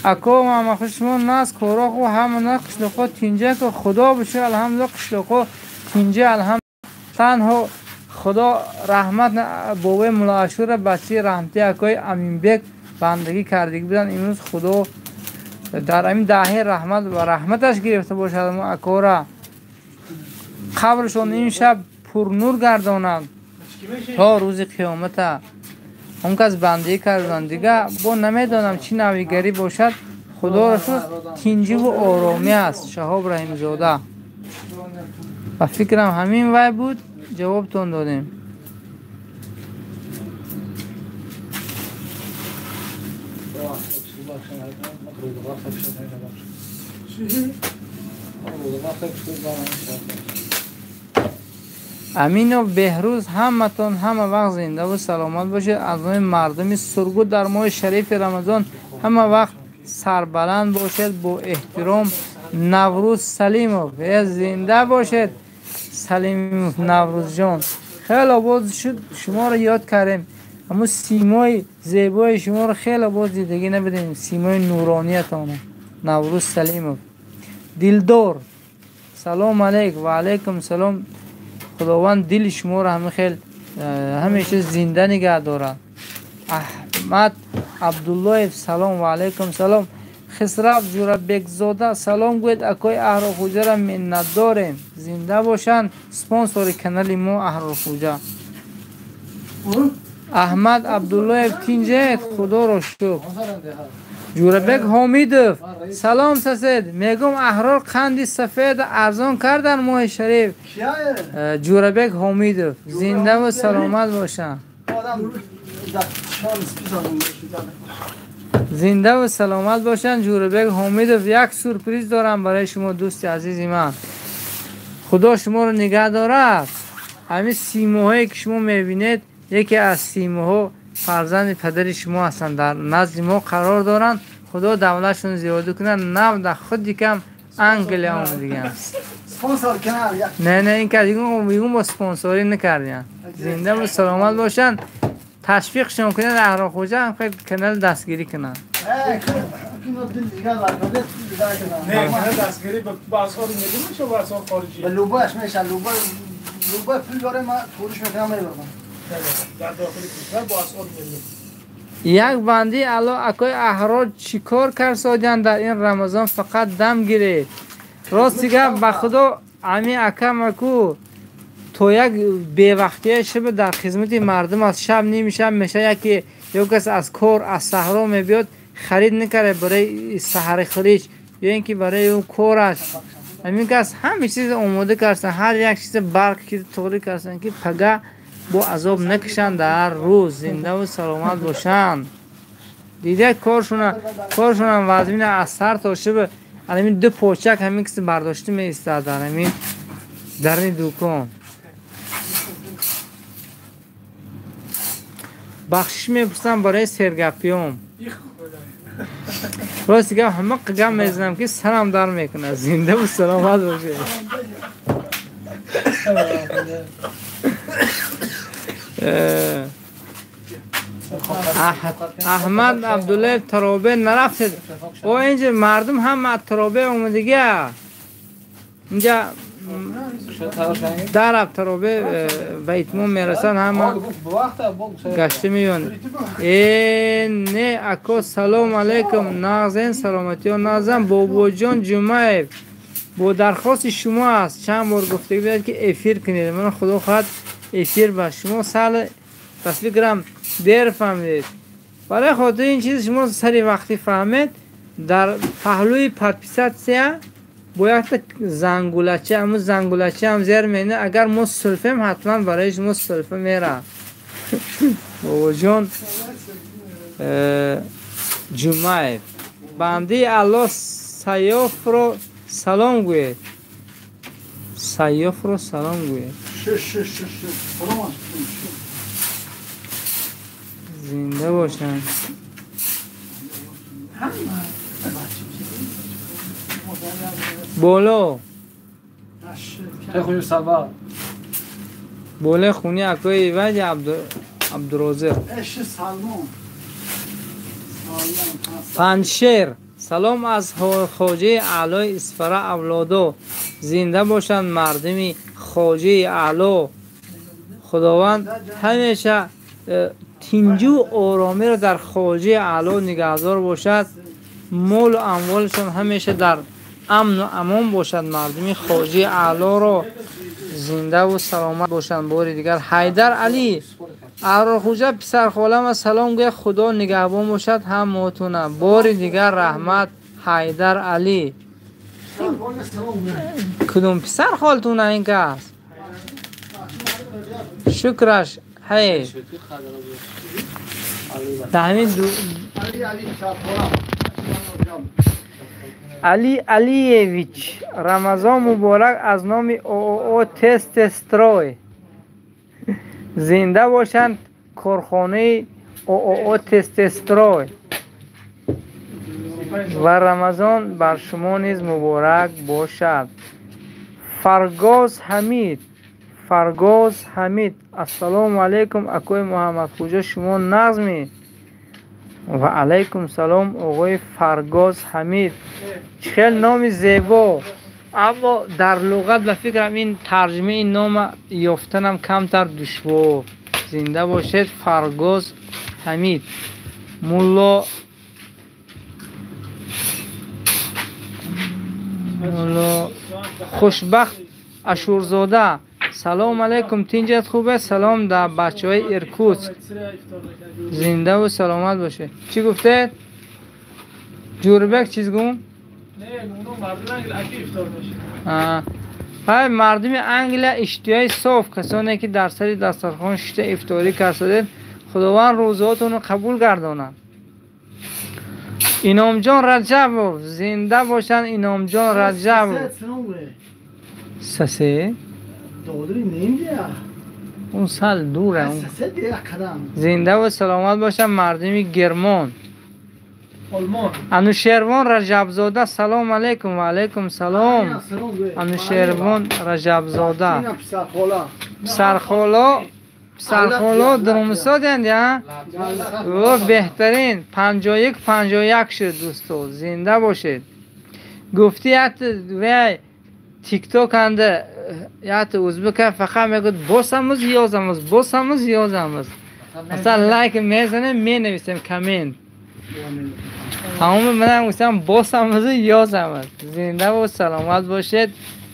اکو ما خوشمون ناس کورا خو هم نه قشلقو تینجه که خدا بشه الحمدلله قشلقو تینجه الحمد تنها خدا رحمت بوه ملا عاشور بچه رحمتی اکوی امین بک بندگی کردگی بودن امروز خدا در این دهه رحمت و رحمتش گرفته باشد ما اکورا قبرشون این شب پر نور گرداند تا روز قیامت اون کس بندگی کردن دیگه با نمیدانم چی نویگری باشد خدا رسول تینجی و آرامی است شهاب رحیم زاده و فکرم همین وای بود جوابتون دادیم امین و بهروز همتون همه وقت زنده و سلامت باشه از نوع مردم سرگود در ماه شریف رمضان همه وقت سربلند باشد با احترام نوروز سلیموف زنده باشد سلیموف نوروز جان خیلی آباد شد شما رو یاد کردیم اما سیمای زیبای شما رو خیلی آباد دیدگی نبیدیم سیمای نورانیتانه نوروز سلیموف دلدار سلام علیکم و علیکم سلام خداوند دل شما رو همیشه زنده نگه داره احمد عبدالله سلام و علیکم سلام خسرو جوربک زاده سلام گوید اکای احرار خوجه را منت داریم زنده باشن سپانسور کانال ما احرار خوجه احمد عبدالله تینجه خدا رو شکر جوربک حمیدوف سلام سسید میگم احرار قندی سفید ارزان کردن ماه شریف جوربک حمیدوف زنده و سلامت باشن زنده و سلامت باشن جوربک حمیدوف یک سورپریز دارم برای شما دوست عزیزی من خدا شما رو نگه دارد همین سیموهایی که شما میبینید یکی از سیموها فرزند پدر شما هستند در نزد ما قرار دارن خدا دولتشون زیاده کنن نم در خود یکم انگل هم دیگه سپانسر کنار نه این که دیگه با سپانسوری نکردیم زنده و سلامت باشن تشویقشون کنن احرار خوجه هم خیلی کانال دستگیری کنن نه دستگیری با اسعار ملی میشه و اسعار خارجی لوباش میشه لوبا پول داره ما فروش میکنم میبرم در داخل کشور با اسعار ملی یک بندی الا اکای احرار چیکار کرد سادیان در این رمضان فقط دم گیره راست دیگه به خدا امی اکم اکو تو یک به وقتی شب در خدمت مردم از شب نمیشه میشه یکی یک کس از کار از صحرا میبیاد خرید نکره برای سحر خریج یا اینکه برای اون کارش همین کس همه چیز آماده کردن هر یک چیز برق که طوری کردن که پگه با عذاب نکشن در روز زنده و سلامت باشن دیده کارشون هم وزمین از سر تا شب همین دو پوچک همین کسی برداشته می ایستاد در همین در این دوکان بخشش میپرسم برای سرگپیام راست دیگه همه قگم میزنم که سرم در میکنه زنده و سلامت باشه احمد عبدالله ترابه نرفتید و اینجا مردم هم از ترابه اومدگه اینجا در ترابه به اتمام میرسن همه گشته میون نه اکو سلام علیکم نازن سلامتی و نازن بابا جان جمعه با درخواست شما است چند بار گفته بودید که افیر کنید من خدا خواهد افیر با شما سال تصویر گرم دیر فهمید برای خاطر این چیز شما سری وقتی فهمید در پهلوی پدپیساتسیا باید زنگولچه، اما زنگولچه هم زیر مینه. اگر ما سلفیم حتما برایش ما سلفه میره. بابا جان جمعه بنده الله سیاف رو سلام گوید. سیاف رو سلام گوید. زنده باشن. بولو خوی سبا بوله خونی اکوی وجه عبدالرازق پنشیر سلام از خواجه اعلی اسفره اولادو. زنده باشند مردمی خواجه اعلی. خداوند همیشه تنجو آرامی را در خواجه اعلی نگهدار باشد. مال و اموالشون همیشه در امن و امان باشد. مردمی خواجه اعلی را زنده و سلامت باشند. بار دیگر حیدر علی اهرالخوجه پسر خالم از سلام گوید. خدا نگهبان باشد همتون. بار دیگر رحمت. حیدر علی کدوم پسر خالتونه این کس؟ شکرش هی تحمید علی علیویچ رمضان مبارک از نام او تستستروی. زنده باشند کارخانه او تستستروی و رمضان بر شما نیز مبارک باشد. فرگاز حمید السلام علیکم اکوی محمد خوجا شما نظمی. و علیکم سلام آقای فرگاز حمید. خیلی نام زیبا، اما در لغت به فکرم این ترجمه این نام یافتنم کمتر دشوار. زنده باشید فرگاز حمید. مولا خوشبخت اشورزاده سلام علیکم. تینجت خوبه؟ سلام در بچه های ارکوتسک. زنده و سلامت باشه. چی گفته؟ جوربک چیز گم؟ نه مردم انگل اکی افطار باشه. های مردم انگل اشتیای صاف، کسانی که در سری دسترخوان شته افطاری کرده، خداوند روزاتون رو قبول گردانند. اینام جان رجب زنده باشن. اینام جان رجب سسه دادری نمیده اون سال دوره. زنده و سلامت باشن مردمی گرمان. انوشیروان رجبزاده سلام علیکم. و علیکم سلام. انوشیروان رجبزاده پسرخالا درمساد هند و بهترین 51 شد دوستو. زنده باشید. گفتی وی تیک توک هنده یات ازبک فقط میگود باسموز یازموز اصلا لایک میزنه می نویسیم کامنت. تمام منم گفتم باسموز یازموز. زنده و سلامت باشید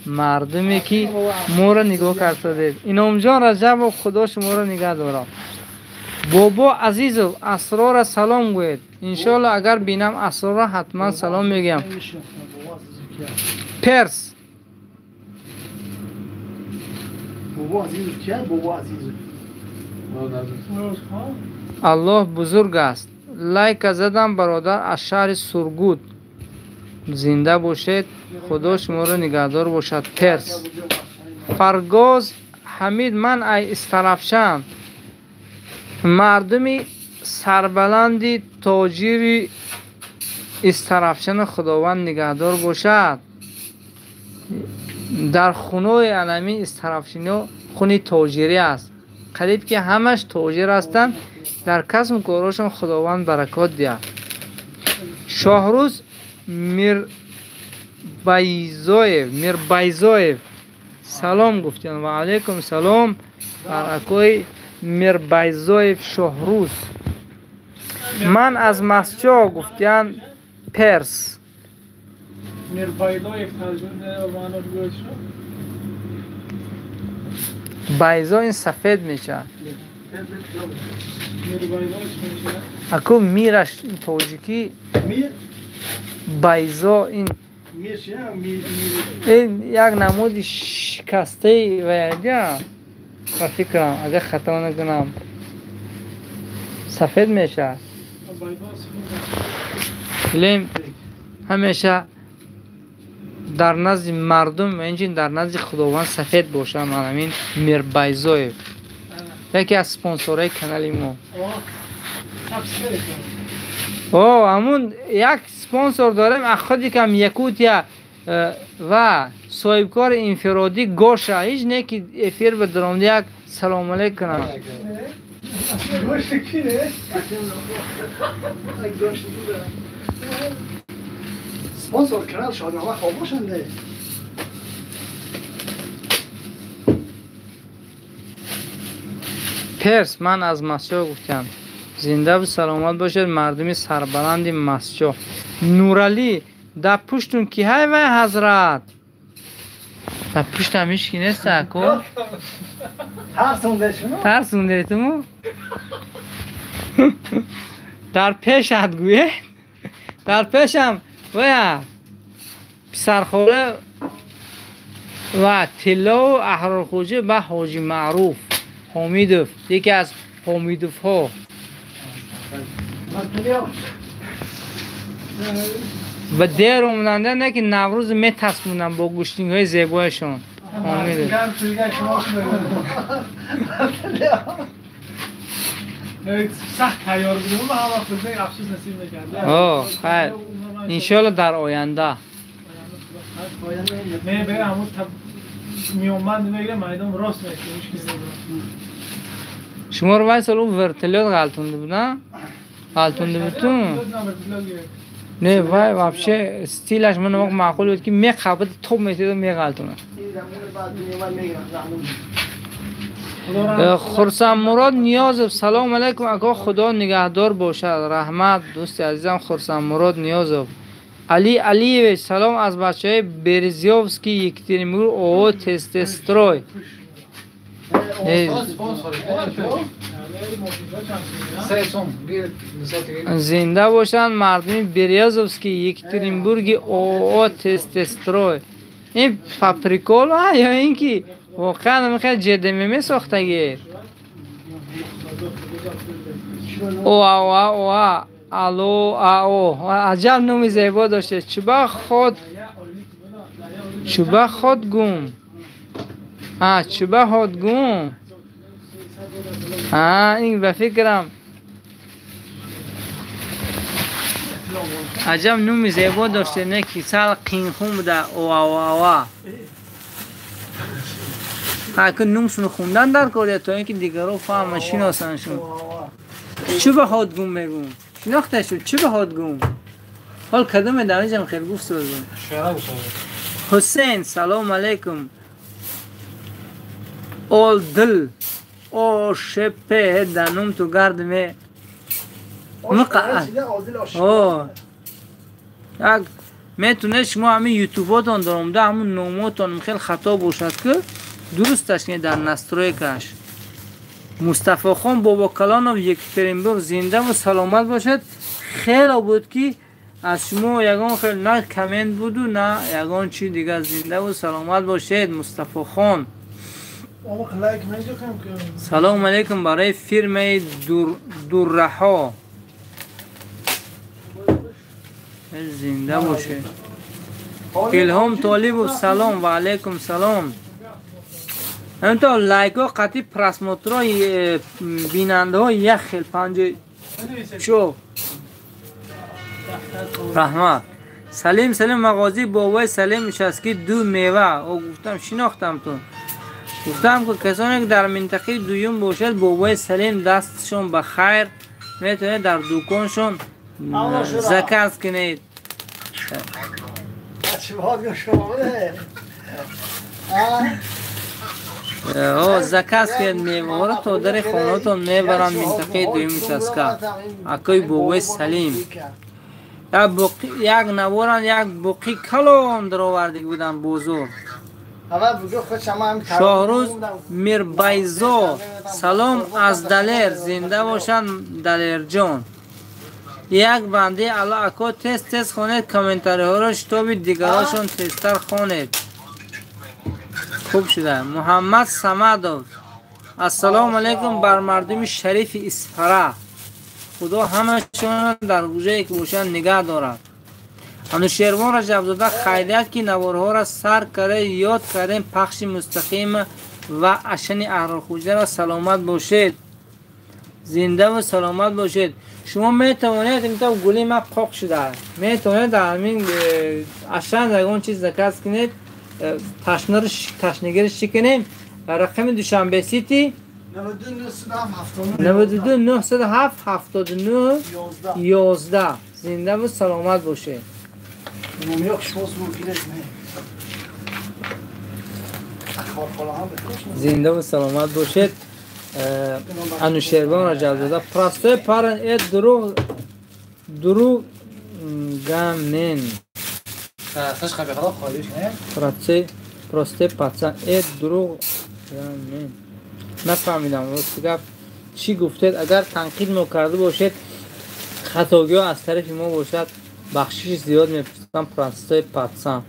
مردمی که ما رو نگاه کرده. اینام جان رجب و خدا شما رو نگه داره. بابا عزیزو اسرار سلام گوید. انشالله اگر بینم اسرار حتما سلام میگم. پرس الله بزرگ است. لایک زدم برادر از شهر سرگود. زنده باشید خدا شما رو نگهدار باشد. پرس فرگاز حمید من ای استرافشم مردمی سربلندی تاجری استرافشن خداوند نگهدار باشد. در خونه علمی استرافشنی خونی تاجری است. قریب که همش تاجر هستند. در کسب کارشون خداوند برکات دهد. شاهروز میربایزویف سلام گفتین. و علیکم سلام بر اکوی میربایزویف شاهروز. من از مسجا گفتین پرس. میربایزویف ترجمه معنی رو بایزا این سفید میشه. اکو میرش تاجیکی بایزا این یک نمود شکسته و یا فکرم اگه خطا نکنم سفید میشه. لیم همیشه در نزد مردم و اینجین در نزد خداوند سفید باشه. من همین میر بایزای یکی از سپانسورای کانال ما. همون یک سپانسور داریم اخوادی کم یکوتیا و صاحبکار انفرادی گوشه هیچ نه که افیر به درامده یک سلام علیک کنم. سپانسور کانال شادنامه خاموشنده. پرس من از مسجد گفتم زنده و سلامت باشد مردمی سربلند مسجد. نورالی در پشتون کی های وای حضرت؟ در پشت همیش کی نیست اکو؟ ترسونده تو؟ در پیش هدگویه؟ در پیشم وای پسرخوره و طلا و احرار خوجه به حاجی معروف حمیدوف، یکی از حمیدوف ها. و دیر اومدنده نه که نوروز می تصمونم با گوشتینگ های زیبایشون. حمیدوف سخت تیار بودیم و هم وقت بزنگ افسوس نصیب نکرده. خیر انشالله در آینده نه به همون میومد میگه میدان راست میشه. شما رو وای سال اون ورتلیات غلطونده بود نه؟ غلطونده بود تو؟ نه وای وابشه استیلش من وقت معقول بود که می خبت توب میتید و می غلطونه. خرسان مراد نیازب سلام علیکم اگه خدا نگهدار باشد رحمت دوست عزیزم خرسان مراد نیازب. علی علیویچ سلام از بچه های برزیوفسکی یکتریمور او تستستروی. زنده باشند مردمی بریازوفسکی یکترینبورگ او تستستروی. این پاپریکول یا اینکه واقعا میخواد جدی میمی ساختگی. او الو عجب نومی زیبا داشته. چوبه خود گم چوبه خود گم این به فکرم عجب نومی زیبا داشته نه که سال قینخون بوده او که نومشون خوندن در کاره تا اینکه دیگر رو فهم شناسنشون. چوبه خود گم میگون شناخته شد چوبه خود گم حال کدوم دانجم خیلی گفت سوزون. حسین سلام علیکم اول دل او شپه دانم تو گرد می مقعد یک میتونه شما همین یوتیوباتون درامده همون نوماتون خیلی خطا باشد که درستش کنید در نسترویکش. مصطفی خان بابا کلانوف یکترینبورگ زنده و سلامت باشد. خیلی بود که از شما یگان خیلی نه کامنت بود و نه یگان چی دیگه. زنده و سلامت باشید مصطفی خان. سلام علیکم برای فیرم دوررها زنده باشه. الهام طالب سلام و علیکم سلام. همینطور لایک ها قطعی پرسموترا بیننده ها یک خیل پنجه شو رحمت. سلیم مغازی بابای سلیم شسکی دو میوه او گفتم شناختم تو گفتم که کسانی که در منطقه دویم باشد بابای سلیم دستشون بخیر میتونه در دکانشون زکات کنید. زکات کنید میوه را تا در خانهاتون میبرن منطقه دویم شسکا اکای بابای سلیم. یک نوارن یک بقی کلام در آورده بودن بزرگ. شاهروز میربایزا سلام از دلیر زنده باشن دلیر جان. یک بنده الله اکو تست خونید کامنتاری ها رو شتاب دیگراشون تستر خونید. خوب شده. محمد سمدov السلام علیکم بر مردم شریف اسفره. خدا همشون در گوشه که باشن نگه دارد. انوشیروان رجبزاده خیلیت که نوارها را سر کرده یاد کردیم پخش مستقیم و اشن اهرالخوجه را سلامت باشید. زنده و سلامت باشید. شما میتوانید اینطور گلی ما پاک شده میتوانید در همین اشن در اون چیز ذکر کنید تشنگی رو شکنیم. رقم دوشنبه سیتی 92 907 79 11. زنده و سلامت باشه. زنده و سلامت باشید. انوشیروان را جلزاده پرستای پرن اید دروغ گمنین پرستای پرسن اید دروغ گمنین. نفهمیدم راست گفت چی گفتید. اگر تنقید ما کرده باشید خطاگی ها از طرف ما باشد بخشش زیاد میپرستم. پرستای پرسن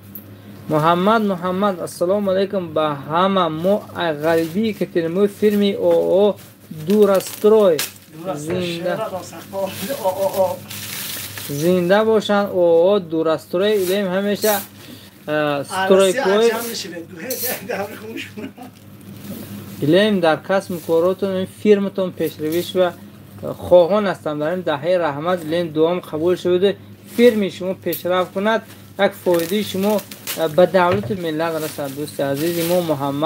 محمد السلام علیکم به همه ما غریبی که تنمو فیلمی او دورستروی زنده باشن. او دورستروی ایلیم همیشه ستروی کوی ایلیم در کسب کاراتون این فیلمتون پیشرویش و خواهان هستم در این دهه رحمت ایلیم دوام قبول شده فیلمی شما پیشرفت کند یک فایده شما به دولت ملت رسد. دوست عزیزی ما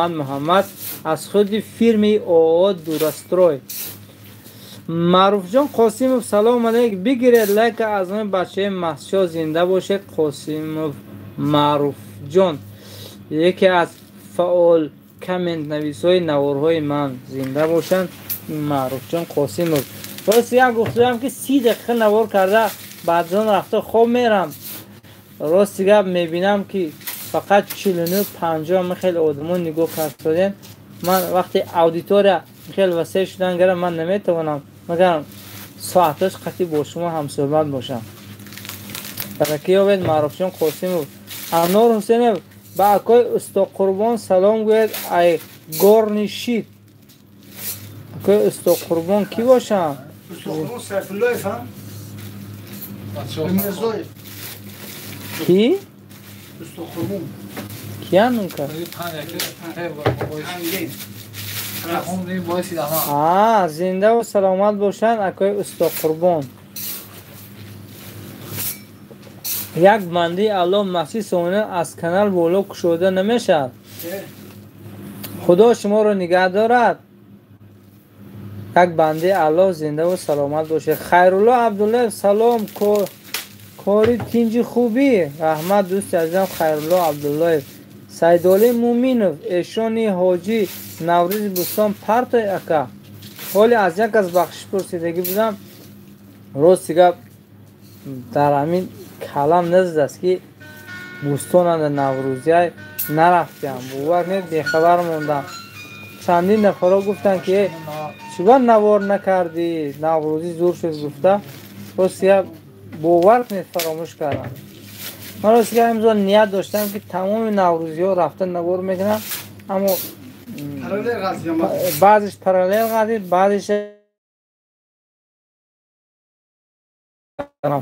محمد از خود فیلمی او دورستروی. معروف جان قاسمov سلام علیکم بگیرید لایک از من بچه محشا زنده باشه. قاسمov معروف جان یکی از فعال کامنت نویسای نوارهای من زنده باشن. معروف جان قاسمov راست یک گفتم که 30 دقیقه نوار کرده بعدان رفته خواب میرم. راست گپ میبینم که فقط 49 50 خیلی آدمان نگاه کردن. من وقتی اودیتور خیلی وسیع شدن گرم من نمیتونم مگر ساعتش قطعی با شما هم صحبت باشم. برکی آوید معروف جان قاسمov. انور حسینov با اکای استا قربان سلام گوید ای گورنشید. اکای استا قربان کی باشم؟ استا قربان سیف الله فهم بمنزوی کی؟ استا قربان کیان اونکا؟ زنده و سلامت باشن اکای استا قربان. یک بنده الله مسیح سونه از کانال بالا کشوده نمیشد. خدا شما رو نگه دارد. یک بنده الله زنده و سلامت باشه. خیرالله عبدالله سلام کاری تینجی خوبی رحمت دوست عزیزم خیرالله عبدالله. سیدالی مومینov ایشانی حاجی نوروز بستان پرتای اکا. حالی از یک از بخشش پرسیدگی بودم راست گپ در همین کلام نزد است که بستان نوروزی های نرفتیم باور نید بیخبر موندم. چندین نفرها گفتن که چرا نوار نکردی نوروزی زور شد گفته راست گپ باور نید فراموش کردم. من راست گپ امروز نیت داشتم که تمام نوروزی ها رفتن نوار میکنم اما بعضش پرالیل قضیه بعضش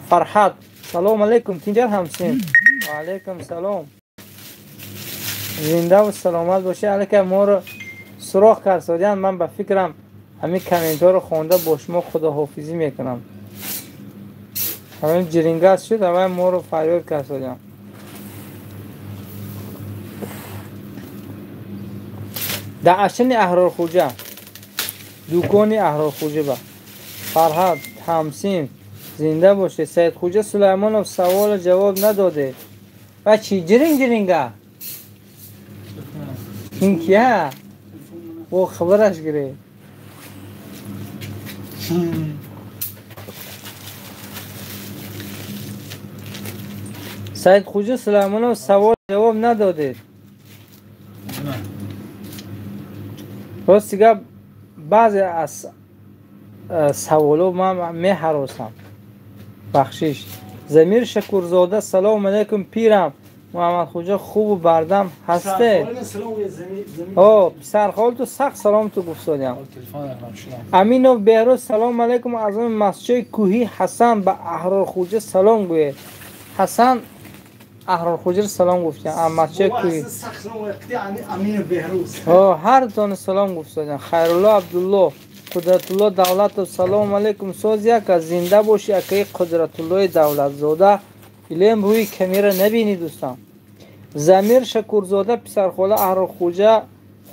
فرحت سلام علیکم تینجر همسین و علیکم سلام. زنده و سلامت باشه. علیکم ما رو سراخ کرد سادیان. من به فکرم همین کامنت ها رو خونده با شما خداحافظی میکنم. همین جرینگاز شد همین ما رو فریاد کرد سادیان. در اشن اهرالخوجه دوکان اهرالخوجه با فرحت همسین زنده باشه. سید خوجه سلیمانov سوال جواب نداده. بچی جرینگه این کیه؟ او خبرش گره. سید خوجه سلیمانov سوال جواب نداده. راستی که بعضی از سوالو من می هراسم بخشش. زمیر شکرزاده سلام علیکم پیرم. محمد خوجا خوب و بردم هسته. پسر تو سخت سلام تو گفتادیم. امین و بهروز سلام علیکم. از اون مسجد کوهی حسن به احرار خوجا سلام گوید. حسن احرار خوجا سلام گفتیم. مسجد کوهی امین و بهروز هر دو سلام گفتادیم. خیرالله عبدالله قدرت الله دولت و سلام علیکم ساز یک از زنده باشی. اکی قدرت الله دولت زاده الیم روی کمیره نبینی دوستان. زمیر شکرزاده پسرخاله احرار خوجا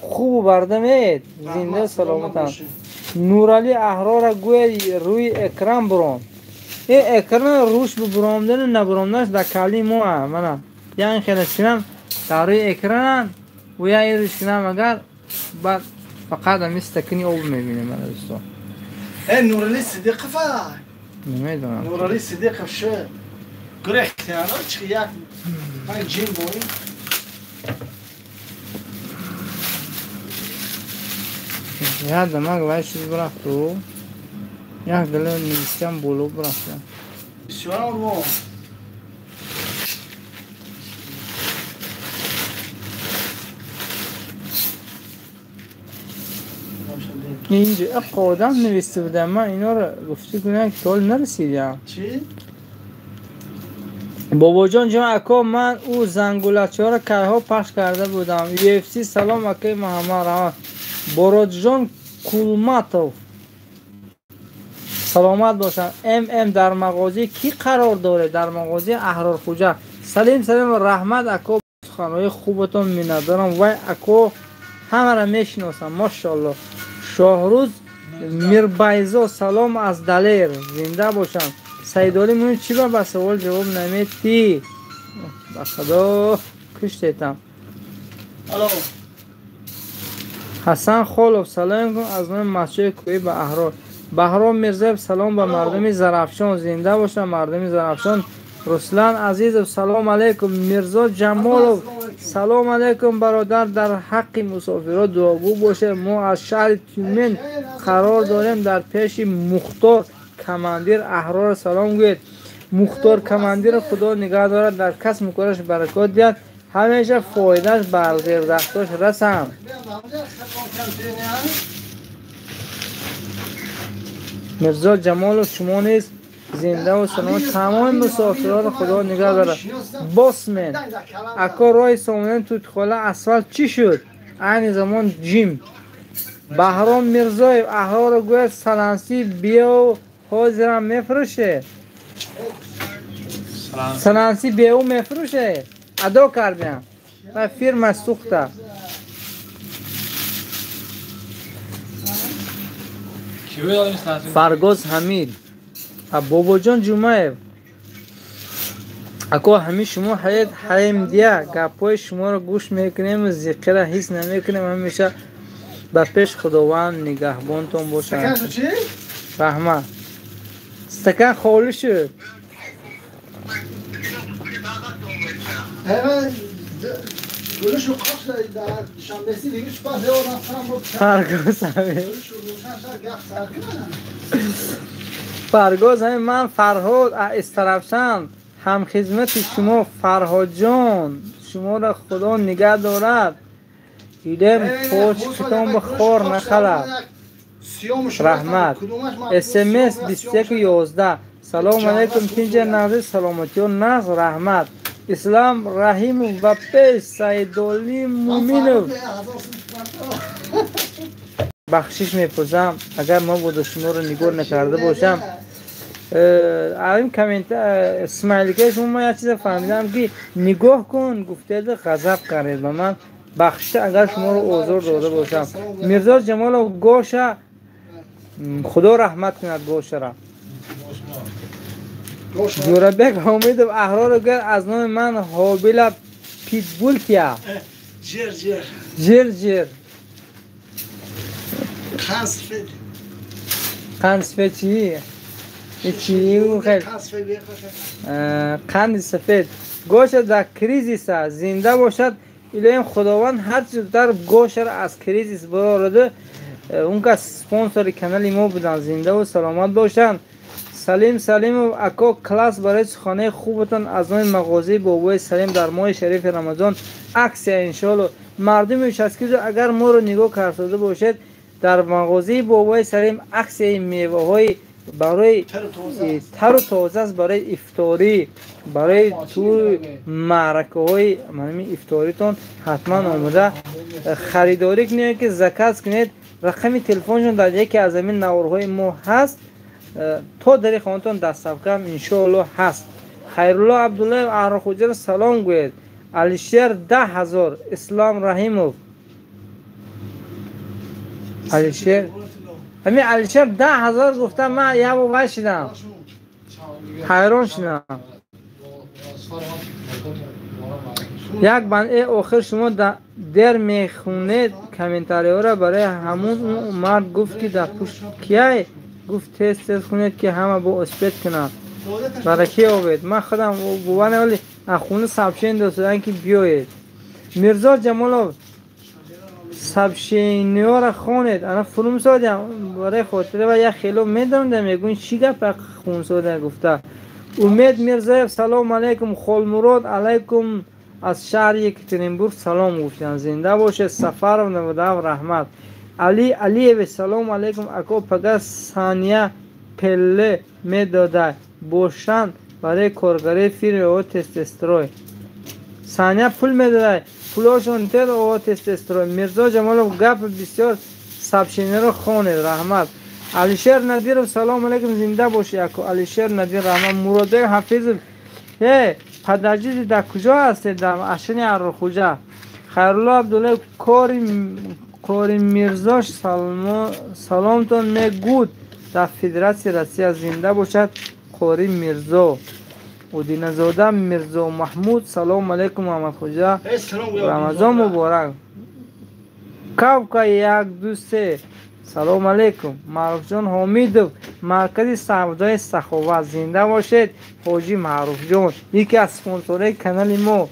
خوب برده مید زنده سلامتن. نورالی احرار گوی روی اکرام برام. این اکرام روش برامدن نبرامدنش در کلی ما منم یعنی خیلی شنم در روی اکران و یا این روش کنم اگر بعد فقط هم استکنی آب میبینه من دوستان. نورالی صدیق فای نمیدونم نورالی صدیق شد گرخت یعنی چی یک من جیم بایی یادم اگه چیز برفتو یک دلیل نویستم بولو برفتم بسیار رو اینجا قادم نویسته بودم من اینا رو گفته کنم که حال نرسیدم. چی؟ بابا جان جان اکا من او زنگولچه ها رو که ها پخش کرده بودم. UFC سلام اکی محمد رحمان براد جان کولماتو سلامت باشن. ام در مغازه کی قرار داره؟ در مغازه احرار خوجا. سلام رحمت اکا خانه خوبتون میندارم وای اکا همه را میشناسم ماشاءالله. شاهروز میربایزا سلام از دلیر زنده باشن. سیدالی مون چی با سوال جواب نمیدی؟ با خدا کشتیتم. حسن خالوف سلام کن از من مسجد کوی به احرار. بهرام میرزا سلام به مردم زرافشان زنده باشن. مردم زرافشان رسلان عزیز سلام علیکم. میرزا جمالوف سلام علیکم برادر. در حق مسافران دعاگو باشه. ما از شهر تیمن قرار داریم در پیش مختار کماندیر احرار سلام گوید. مختار کماندیر خدا نگاه دارد در کسب کارش برکات دهد. همیشه فایدهش بر زیر دستاش رسم. میرزا جمال شما نیز زنده و سلامت تمام مسافران خدا نگاه دارد. باسمن اکا رای سامنن توت خاله اسفالت چی شد؟ این زمان جیم. بهرام میرزای احرار گوید سلنسی بیا و حاضرم میفروشه. سلنسی بیا و میفروشه ادا کردیم و فیرم سوخته. فرگاز حمید بابا جان جمعه اکا همین شما حیات حریم دیه گپای شما رو گوش میکنیم و ذکر حس نمیکنیم. همیشه به پیش خداوند نگهبانتون باشن. فهمه استکان خالی شد. فرگاز همین من فرهاد استرفشن هم خدمت شما فرهاد جان شما را خدا نگه دارد. ایدم پوچ کتان بخور نخلا رحمت. SMS 2111 سلام علیکم تینجا نازی سلامتی و ناز رحمت. اسلام رحیم و پیش سیدالی مومینو بخشش میپرسم اگر ما بود شما رو نگاه نکرده باشم. این کامنت اسماعیلی که شما ما یه چیز فهمیدم که نگاه کن گفته غضب کرد به من بخشته اگر شما رو آزار داده باشم. میرزا جمال و گوشه خدا رحمت کند گوشه را. جوربک حامد و احرار گر از نام من حابیل پیتبول کیا جر جر قند سفید چیه؟ چیه خیلی قند سفید گوشت در کریزیس زنده باشد. ایلیم خداوند هر چیز در گوشت را از کریزیس برارده. اون که سپانسر کانال ما بودن زنده و سلامت باشن. سلیم سلیموف اکو کلاس برای خانه خوبتان از نام مغازه بابای سلیم در ماه شریف رمضان عکس انشالله مردم چسکیزو اگر ما رو نگاه کرده باشید در مغازه بابای سلیم عکس میوه های برای تر و تازه است برای افطاری برای تو معرکه های افطاریتون حتما آمده خریداری کنید که زکات کنید. رقم تلفنشون در یکی از این نوارهای ما هست تا در خانتون دستافکم انشاءالله هست. خیرالله عبدالله عراخوجر سلام گوید. علیشیر 10,000 اسلام رحیموف علیشیر همین علیشیر 10,000 گفتم من یه بابا شدم حیران شدم. یک بنده آخر شما در میخونید کامنتاری ها را برای همون مرد گفت که در پوش کیه گفت تست کنید که همه با اسپیت کنند برای کی آبید من خودم بوانه ولی خونه سبشین دوستان که بیایید. میرزا جمالوف سبشینی ها را خونید انا فروم سادیم برای خاطره و یک خیلو میدونم میگون چی گپ خون ساده گفته. امید میرزایف سلام علیکم. خالمراد علیکم از شهر یکترینبورگ سلام گفتن زنده باشه. سفر و نوده و رحمت. علی سلام علیکم اکو پگه ثانیه پله میداده باشن برای کارگری فیر و تستوسترون ثانیه پول میداده پولاشون تر و تستوسترون. میرزا جمالوف گپ بسیار سبشینی رو خونید رحمت. علیشیر ندیر سلام علیکم زنده باشی اکو علیشیر ندیر رحمت. مراده حفیظ پدرجید در کجا هستید؟ در اشن عراخوجه. خیرالله عبدالله کاری میرزاش سلامتون میگود در فدراسی روسیه زنده باشد. کاری میرزا و دینزاده میرزا محمود سلام علیکم محمد خوجه رمضان مبارک. کوکا یک دوست سلام علیکم. معروف جان حمیدوف مرکز سودای سخاوت زنده باشید. حاجی معروف جان یکی از اسپانسرهای کانال ما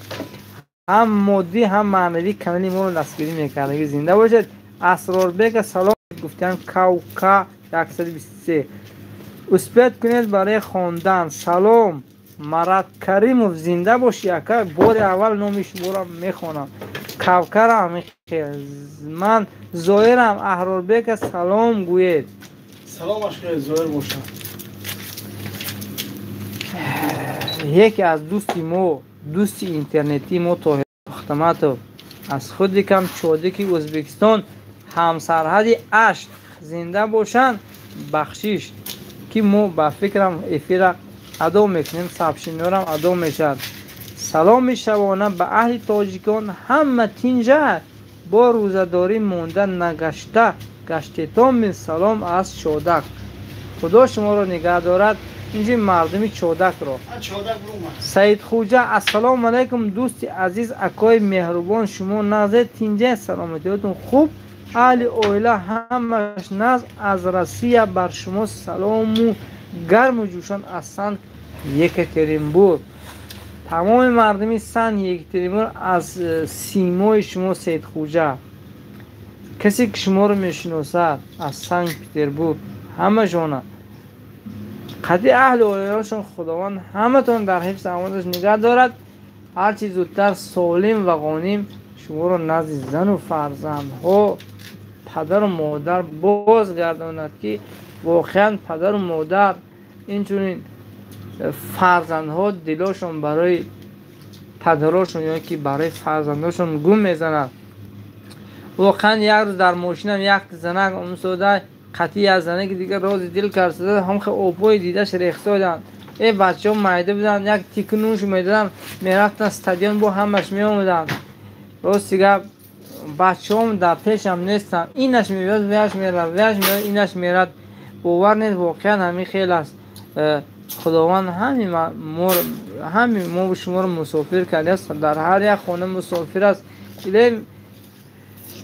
هم مادی هم معنوی کانال ما رو دستگیری میکنه زنده باشید. اسرار بیگ سلام گفتن کوکا 123 اسپیت کنید برای خواندن. سلام مراد کریموف زنده باشی اکا بار اول نامش بورم میخونم کوکرم من زایرم احرار بیگ سلام گوید. سلام اشکال زایر باشم. یکی از دوست اینترنتی ما طاهر اختماتوف از خود کم چوده که ازبکستان همسرحد اشت زنده باشن بخشیش که ما با فکرم افیره ادا میکنیم سبشینورم ادا میشد. سلام شبانه به اهل تاجیکان همه تینجا با روزداری موندن نگشته گشتتان من سلام از چودک. خدا شما رو نگه دارد اینجا مردمی چودک رو. سید خوجه السلام علیکم دوست عزیز اکای مهربان شما نزد تینجا سلامتیتون خوب اهل اویله همش نز از روسیه بر شما سلام و گرم و جوشان از سنت یکترینبورگ. تمام مردمی سن یکترینبورگ از سیمای شما سید خوجه کسی که شما رو میشناسد از سنت پتربورگ همه جانه قدی اهل اولیهاشون خداوند همه تون در حفظ امانش نگه دارد. هرچی زودتر سالم و غانم شما رو نزد زن و فرزند ها پدر و مادر بازگرداند که واقعا پدر و مادر اینچنین فرزندها دلاشون برای پدراشون یا که برای فرزنداشون گم میزنند. واقعا یک روز در ماشینم یک زنک امسوده قطعی از زنه که دیگه راز دل کرده هم خیلی اوپای دیدهش ریخته بودن. ای بچه ها مایده بودن یک تیکنوش میدادن میرفتن استادیون با همش میامدن. راست دیگه بچه هم در پیش هم نیستن اینش میبید ویش میرد اینش میرد باور نیست. واقعا همین خیلی است. خداوند همین ما به شما رو مسافر کرده است. در هر یک خانه مسافر است.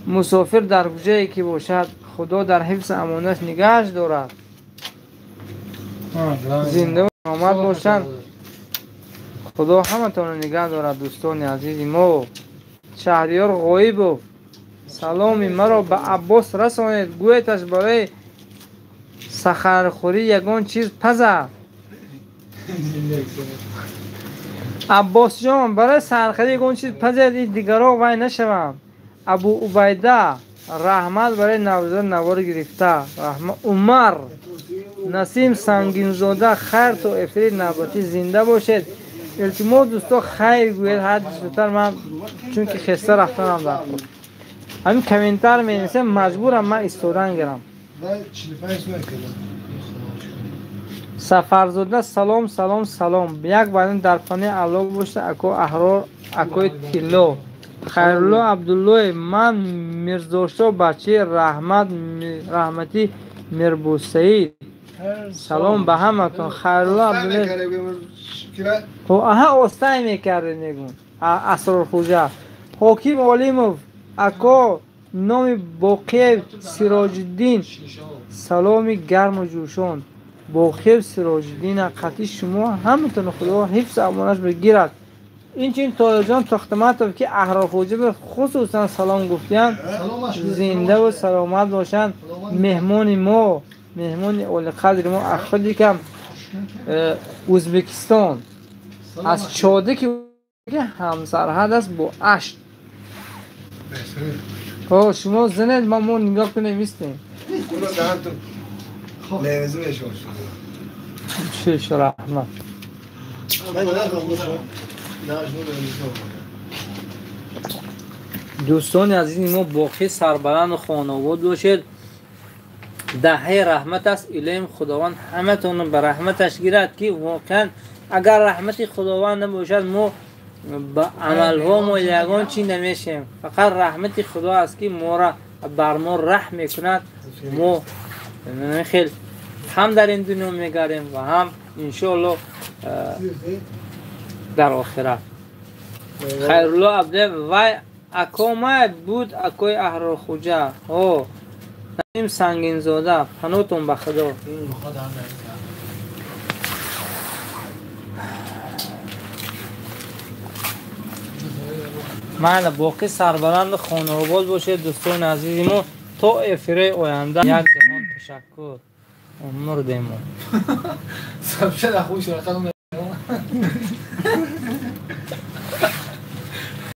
مسافر در کجایی که باشد خدا در حفظ امانش نگهش دارد. زنده و آمد باشند. خدا همه تون نگه دارد. دوستان عزیزی ما شهریار غایب سلامی مرا به عباس رسانید گویتش برای سخرخوری یگان چیز پزه عباس جان برای سرخری اون چیز پذیر دیگرها وای نشوم. ابو عبیده رحمت برای نوزاد نوار گرفته. عمر نسیم سنگین زاده خیر تو افرید نباتی زنده باشد. التماس دوستا خیر گوید هر زودتر من چون که خسته رفتنم در خود. همین کامنتر می نویسم مجبورم من استودن گرم. سفرزاده سلام سلام سلام. یک بدن در خانه الله باشه اکو احرار اکوی تیلو. خیرالله عبدالله من میرزاشا بچه رحمتی میربوسعید. سلام به همتون. خیرالله عبدالله آها استای میکرده نگون اسرار خوجه. حکیم علیموف اکو نام باقی سراج الدین. سلامی گرم و جوشان باقی سراج الدین. قطعی شما همتون خدا حفظ امانش بگیرد. این چین طاهر جان تختمت که احرار خوجه به خصوصا سلام گفتیم زنده و سلامت باشن. مهمون ما مهمون اول قدر ما اخوادی کم ازبکستان از چاده که همسرحد است با اشت. شما زنید ما نگاه کنیم میستیم چه رحمت. دوستان عزیز ما باقی سربلند و خانواده باشید. دهه رحمت است. الهیم خداوند همتون به رحمتش گیرد که واقعا اگر رحمت خداوند نباشد ما با عملها ما یگان چی نمیشیم. فقط رحمت خدا است که ما را بر ما رحم میکند. ما خیلی هم در این دنیا میگردیم و هم انشاءالله در آخرت. خیرالله عبده و اکامه بود اکوی احرار خوجه. نسیم سنگین زاده پنوتون به خدا. من باقی سربلند خانواده باشه دوستان عزیزی ما تا افره آینده. یک جهان تشکر. عمر دیمون. سبشه خوش رقم